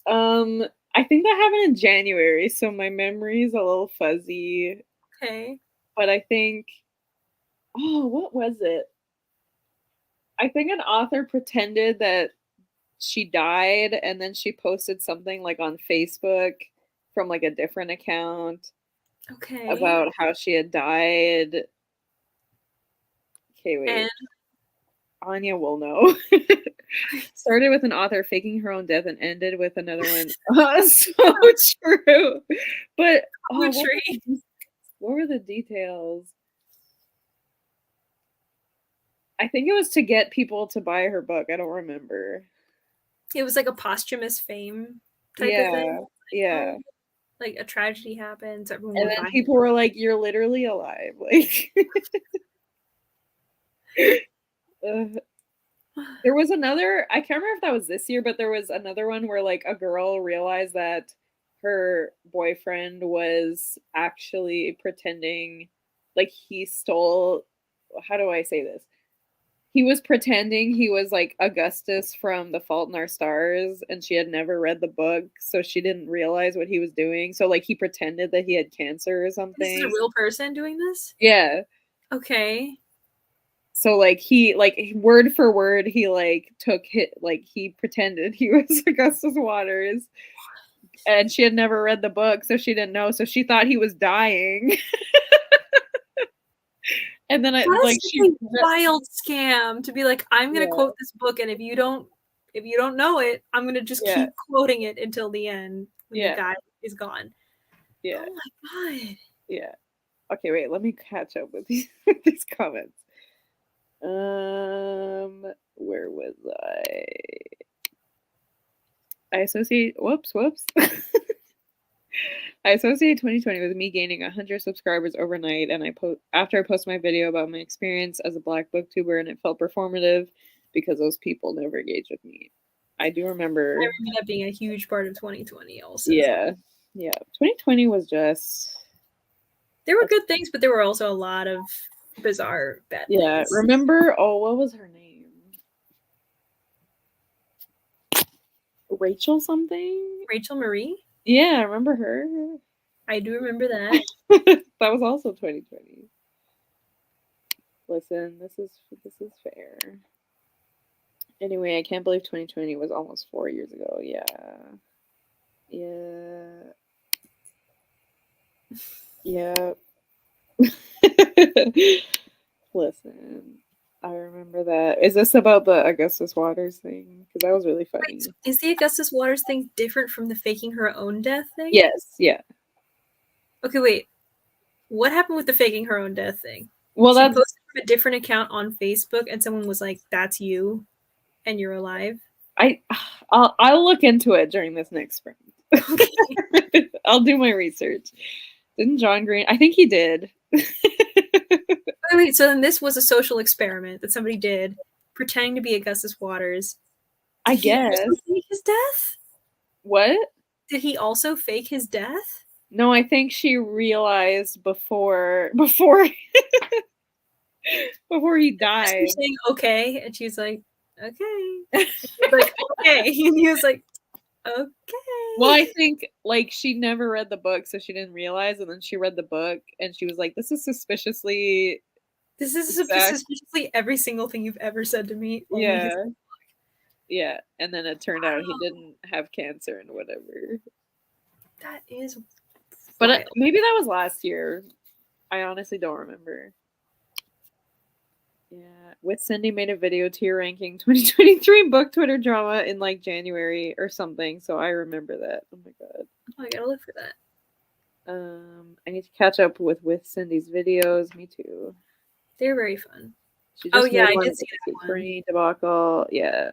God. I think that happened in January, so my memory is a little fuzzy. Okay. But I think, what was it? I think an author pretended that she died, and then she posted something like on Facebook from like a different account about how she had died. Okay, wait. And Anya will know. Started with an author faking her own death and ended with another one. So true. But what were the details? I think it was to get people to buy her book. I don't remember. It was like a posthumous fame type of thing. Yeah. Like a tragedy happens. And then people were like, "You're literally alive." Like, there was another. I can't remember if that was this year, but there was another one where like a girl realized that her boyfriend was actually pretending, like he stole. How do I say this? He was pretending he was like Augustus from The Fault in Our Stars, and she had never read the book, so she didn't realize what he was doing. So like he pretended that he had cancer or something. This is a real person doing this? Yeah. Okay. So like he like word for word he like took he pretended he was Augustus Waters, and she had never read the book, so she didn't know. So she thought he was dying. And then wild scam to be like, I'm gonna quote this book, and if you don't know it, I'm gonna just keep quoting it until the end when the guy is gone. Yeah. Oh my god. Yeah. Okay, wait, let me catch up with these comments. Where was I? I associate whoops. I associate 2020 with me gaining 100 subscribers overnight, and after I posted my video about my experience as a Black booktuber, and it felt performative because those people never engaged with me. I do remember. I remember that being a huge part of 2020 also. Yeah. 2020 was just. There were good things, but there were also a lot of bizarre bad things. Yeah, remember? Oh, what was her name? Rachel something? Rachel Marie? Yeah, I remember her. I do remember that. That was also 2020. Listen, this is fair. Anyway, I can't believe 2020 was almost 4 years ago. Yeah. Listen. I remember that. Is this about the Augustus Waters thing? Because that was really funny. Wait, is the Augustus Waters thing different from the faking her own death thing? Yes, yeah. Okay, wait. What happened with the faking her own death thing? Well, she that's posted from a different account on Facebook, and someone was like, "That's you, and you're alive." I'll look into it during this next spring. Okay. I'll do my research. Didn't John Green? I think he did. Wait, so then this was a social experiment that somebody did, pretending to be Augustus Waters. Did I he guess. also fake his death? What? Did he also fake his death? No, I think she realized before before he died. Just saying okay, and she's like, okay. And he was like, okay, and he was like, okay. Well, I think like she never read the book, so she didn't realize, and then she read the book, and she was like, "This is suspiciously." This is suspiciously every single thing you've ever said to me. Only his Yeah, and then it turned out he didn't have cancer and whatever. That is But wild. maybe that was last year. I honestly don't remember. Yeah, with Cindy made a video tier ranking 2023 book Twitter drama in like January or something. So I remember that. Oh my god. Oh, I gotta look for that. I need to catch up with Cindy's videos. Me too. They're very fun. She Oh just yeah, made I one did with see the that one. Ukraine debacle. Yeah,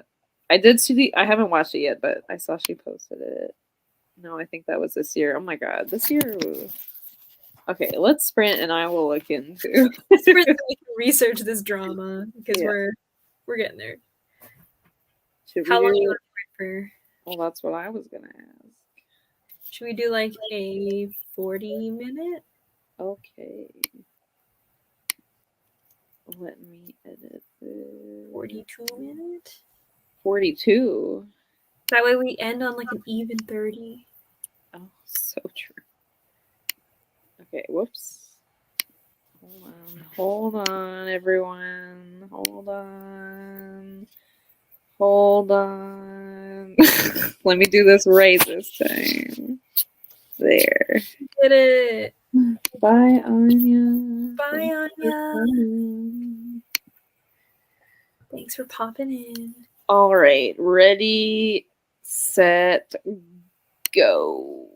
I did see the. I haven't watched it yet, but I saw she posted it. No, I think that was this year. Oh my god, this year. Okay, let's sprint, and I will look into. It's where we can research this drama because Yeah. we're getting there. Should How we long do you do? want to wait for? Well, that's what I was gonna ask. Should we do like a 40-minute? Okay. Let me edit this. 42-minute? 42. That way we end on like an even 30. Oh, so true. Okay, whoops. Hold on, everyone. Hold on. Let me do this right this time. There. Did it. Bye, Anya. Bye, Thank you for Anya. coming. Thanks for popping in. All right, ready, set, go.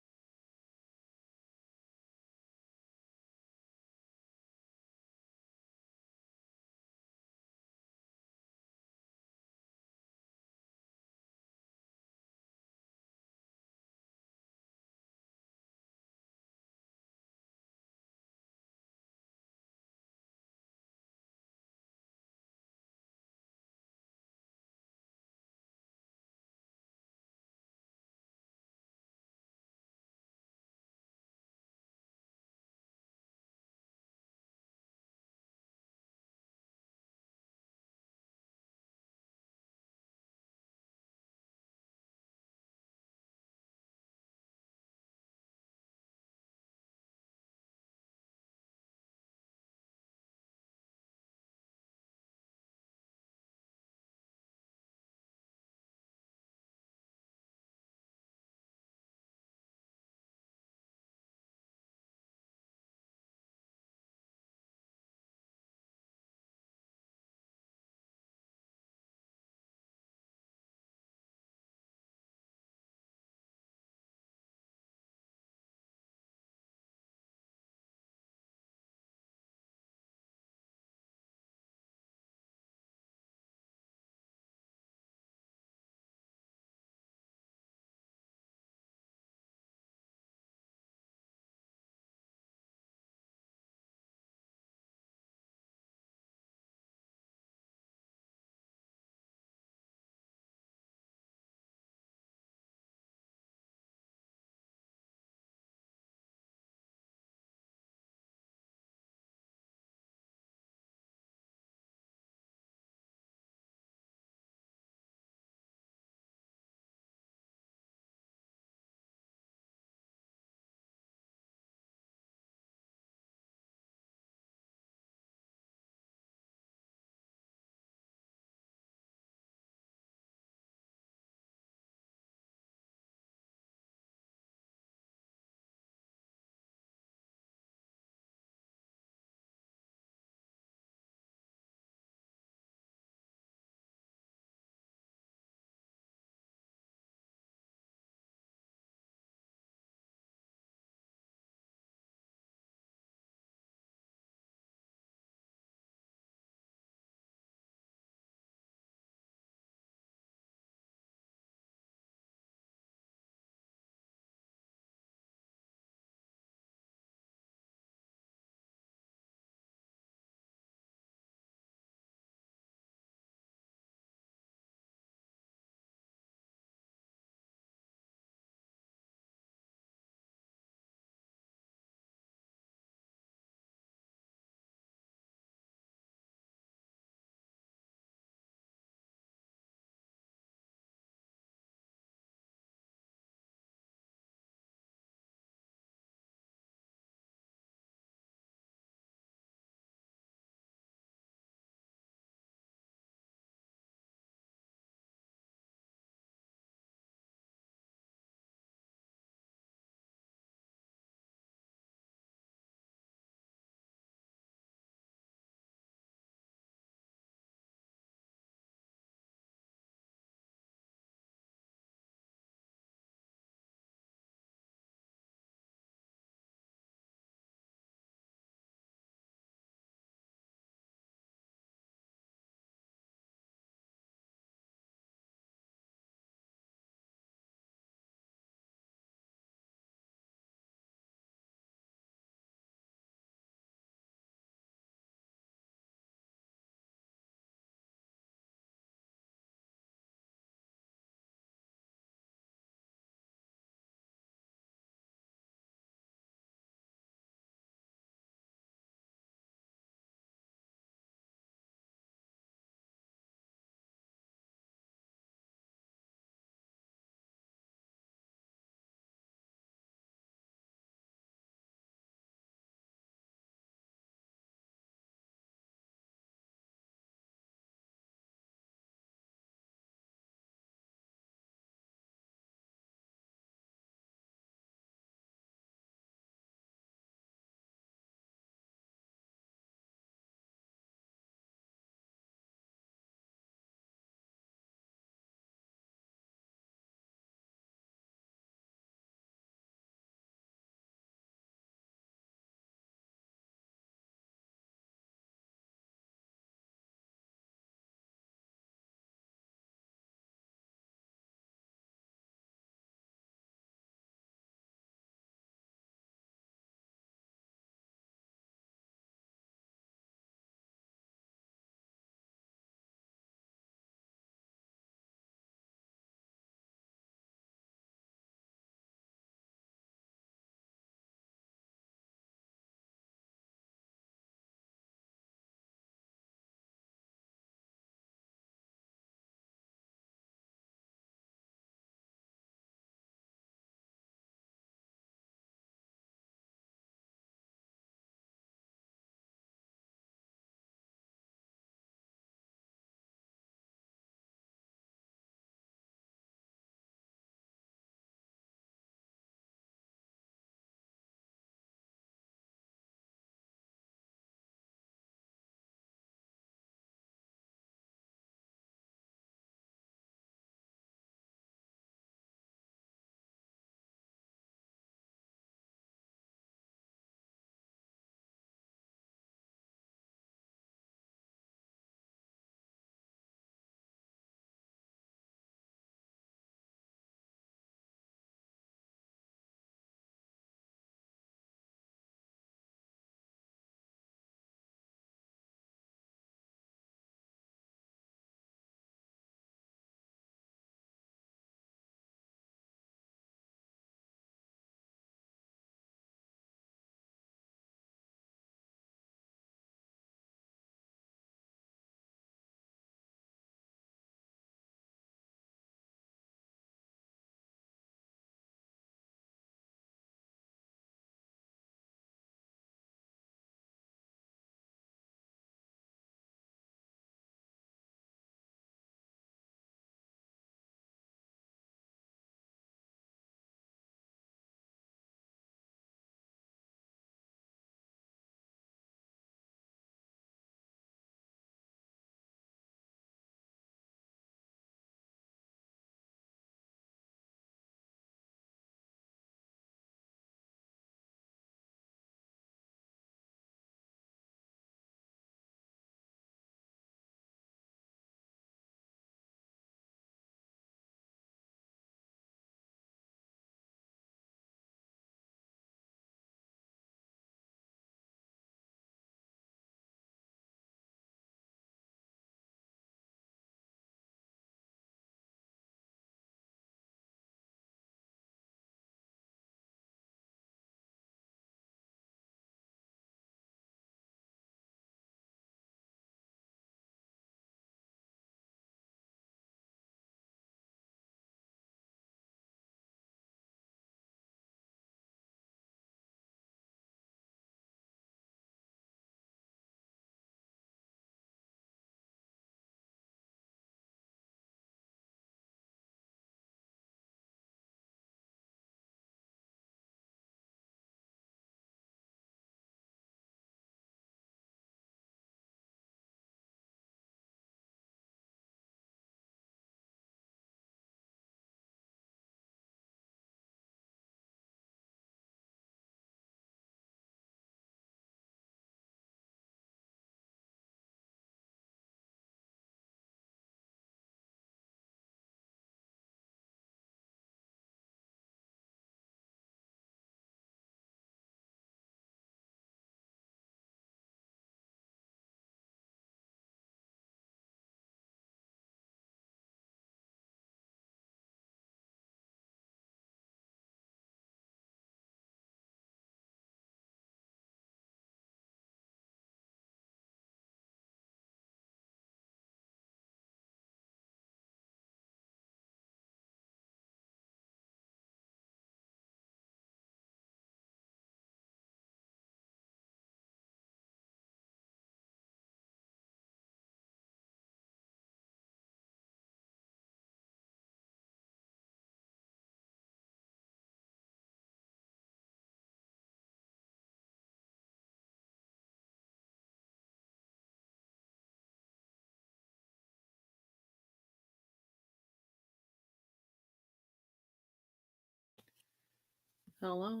Hello.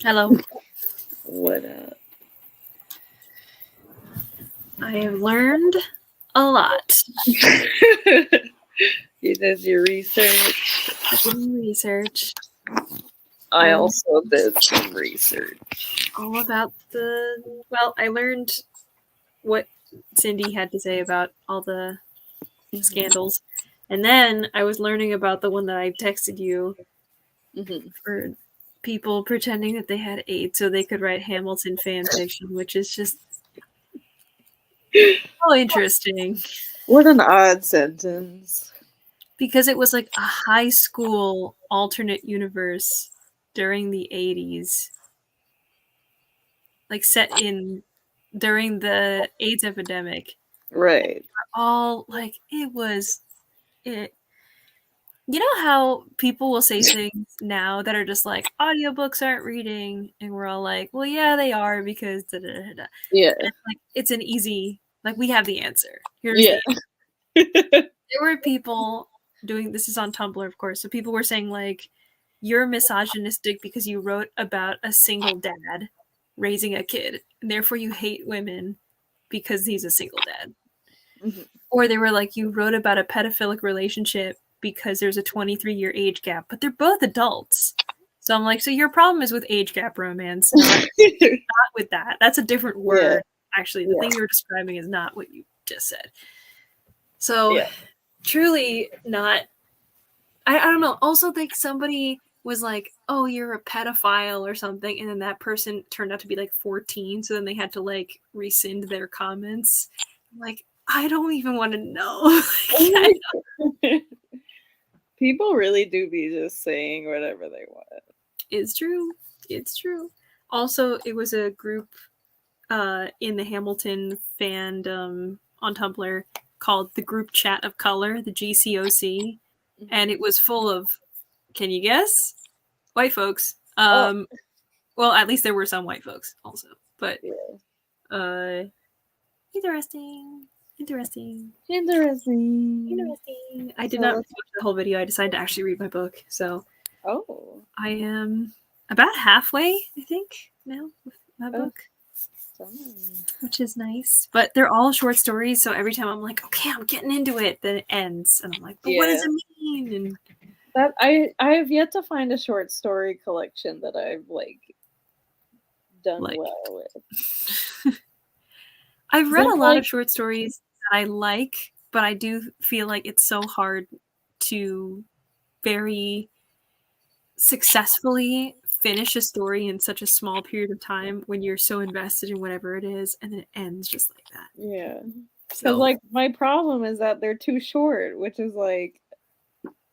Hello. What up? I have learned a lot. You did your research. Research I also did some research. all about I learned what Cindy had to say about all the scandals. And then I was learning about the one that I texted you for people pretending that they had AIDS so they could write Hamilton fan fiction, which is just so interesting. What an odd sentence. Because it was like a high school alternate universe during the 80s. Like set in during the AIDS epidemic. Right. All like it was it. You know how people will say things now that are just like audiobooks aren't reading, and we're all like, well, yeah, they are because da, da, da, da. Yeah. Like it's an easy like we have the answer. Here's Yeah. There were people doing this is on Tumblr, of course. So people were saying like, you're misogynistic because you wrote about a single dad raising a kid, and therefore you hate women because he's a single dad. Or they were like, you wrote about a pedophilic relationship because there's a 23-year age gap, but they're both adults. So I'm like, so your problem is with age gap romance, not with that. That's a different word. Actually, the thing you're describing is not what you just said. So truly not. I don't know. Also think somebody was like, oh, you're a pedophile or something, and then that person turned out to be like 14, so then they had to like rescind their comments. I'm like, I don't even want to know. People really do be just saying whatever they want. It's true. It's true. Also, it was a group in the Hamilton fandom on Tumblr called the Group Chat of Color, the GCOC, and it was full of, can you guess? White folks. Well, at least there were some white folks also, but interesting. I did not watch the whole video. I decided to actually read my book, so I am about halfway, I think, now with my book, which is nice. But they're all short stories, so every time I'm like, okay, I'm getting into it, then it ends, and I'm like, but what does it mean? And that I have yet to find a short story collection that I've like done well with. I've read a lot of short stories that I like, but I do feel like it's so hard to very successfully finish a story in such a small period of time when you're so invested in whatever it is, and then it ends just like that. Yeah. Because like my problem is that they're too short, which is like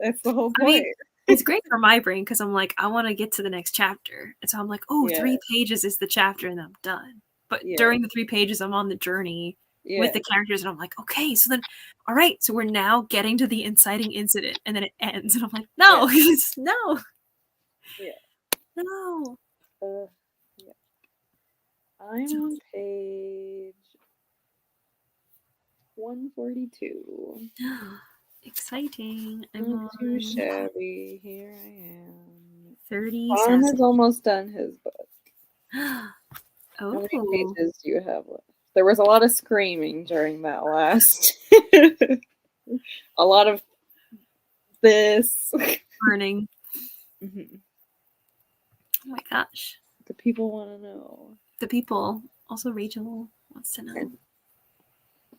that's the whole point. I mean, it's great for my brain because I'm like, I want to get to the next chapter. And so I'm like, oh, 3 pages is the chapter and I'm done. But during the 3 pages, I'm on the journey with the characters and I'm like, okay, so then, all right, so we're now getting to the inciting incident and then it ends. And I'm like, no, no. Yeah. No. I'm on page 142. Exciting. Not too shabby. Here I am. 37. Juan has almost done his book. Oh. How many pages do you have left? There was a lot of screaming during that last. A lot of this. Burning. Oh my gosh. The people want to know. The people. Also, Rachel wants to know.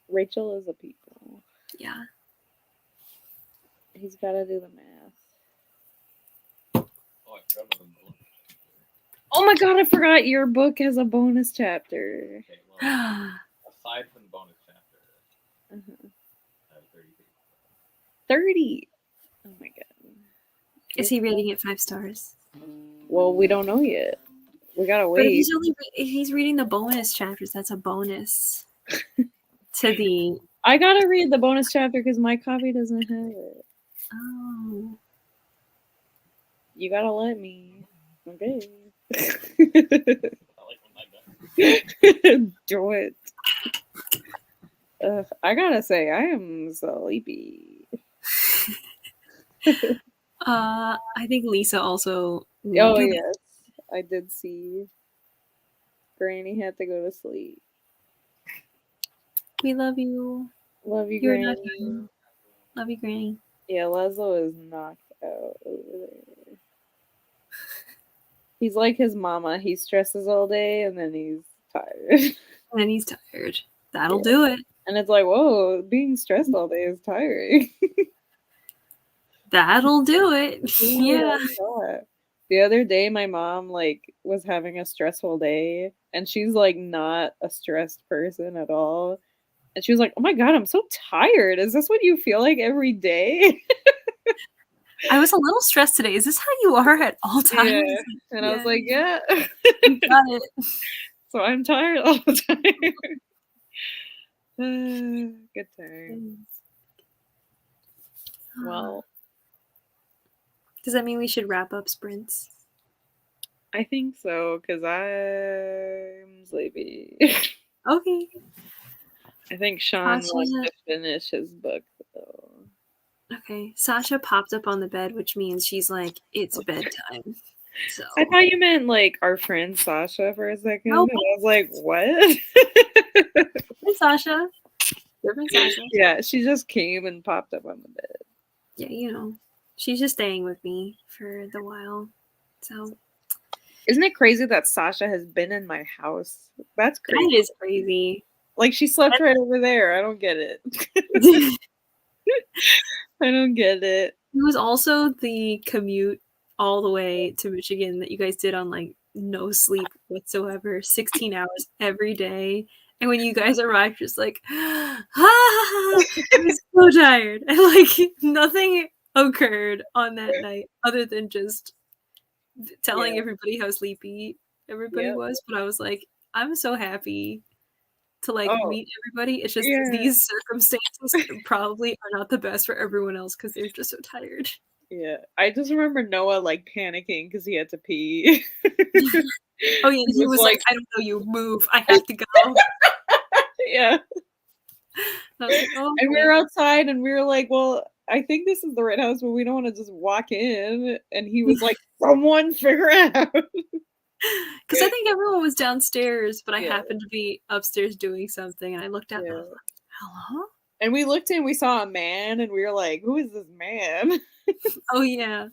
Rachel is a people. Yeah. He's got to do the math. Oh my god, I forgot your book has a bonus chapter. Okay, well, aside from the bonus chapter, I have 30 pages. 30? Oh my god. Is he rating it 5 stars? Well, we don't know yet. We gotta wait. But if he's reading the bonus chapters, that's a bonus to the... I gotta read the bonus chapter because my copy doesn't have it. Oh. You gotta let me. Okay. Do it. I gotta say, I am sleepy. I think Lisa also. Oh You- yes, I did see. Granny had to go to sleep. We love you. Love you, You're not Granny. here. Love you, Granny. Yeah, Leslo is knocked out over there. He's like his mama. He stresses all day and then he's tired. And then he's tired. That'll Yeah. do it. And it's like, whoa, being stressed all day is tiring. That'll do it. Yeah. The other day my mom like was having a stressful day and she's like not a stressed person at all. And she was like, "Oh my god, I'm so tired. Is this what you feel like every day?" I was a little stressed today. Is this how you are at all times? Yeah. And I was like, "Yeah." You got it. So I'm tired all the time. Good time. Well, does that mean we should wrap up sprints? I think so because I'm sleepy. Okay. I think Sean wants to finish his book though. Okay. Sasha popped up on the bed, which means she's like, it's bedtime. So I thought you meant like our friend Sasha for a second. Nope. And I was like, what? Hey, Sasha. Different Sasha. Yeah, she just came and popped up on the bed. Yeah, you know. She's just staying with me for the while. So isn't it crazy that Sasha has been in my house? That's crazy. That is crazy. Like she slept right over there. I don't get it. I don't get it. It was also the commute all the way to Michigan that you guys did on like no sleep whatsoever, 16 hours every day. And when you guys arrived, just like, I was so tired. And like nothing occurred on that night other than just telling everybody how sleepy everybody was. But I was like, I'm so happy to like meet everybody. It's just these circumstances probably are not the best for everyone else because they're just so tired. Yeah, I just remember Noah like panicking because he had to pee. Oh yeah, he was like, I don't know, you move. I have to go. Yeah. I was like, oh, and we were outside and we were like, well, I think this is the right house, but we don't want to just walk in. And he was like, someone figure it out. Because I think everyone was downstairs, but I happened to be upstairs doing something, and I looked out and I was like, hello? And we looked and we saw a man, and we were like, who is this man? Oh, yeah.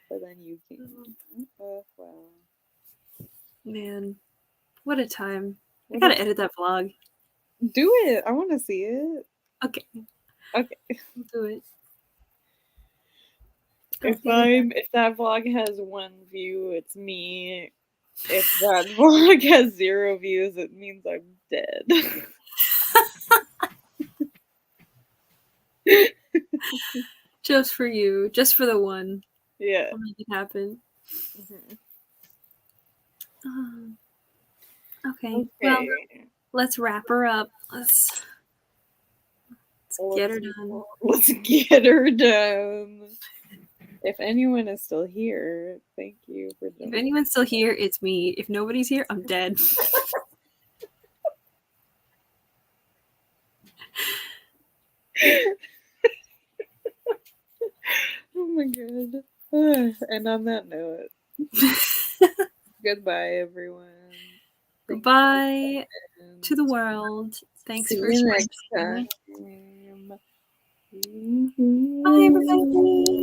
But then you came. Oh, wow. Man, what a time. I gotta edit that vlog. Do it. I want to see it. Okay. Okay. I'll do it. If that vlog has 1 view, it's me. If that vlog has 0 views, it means I'm dead. Just for you. Just for the one. Yeah. I'll make it happen. Okay. Well, let's wrap her up. Let's get her done. Let's get her done. If anyone is still here, thank you for joining. If anyone's still here, it's me. If nobody's here, I'm dead. Oh my god. And on that note, goodbye, everyone. Goodbye to the world. Thanks for next time. Bye, everybody.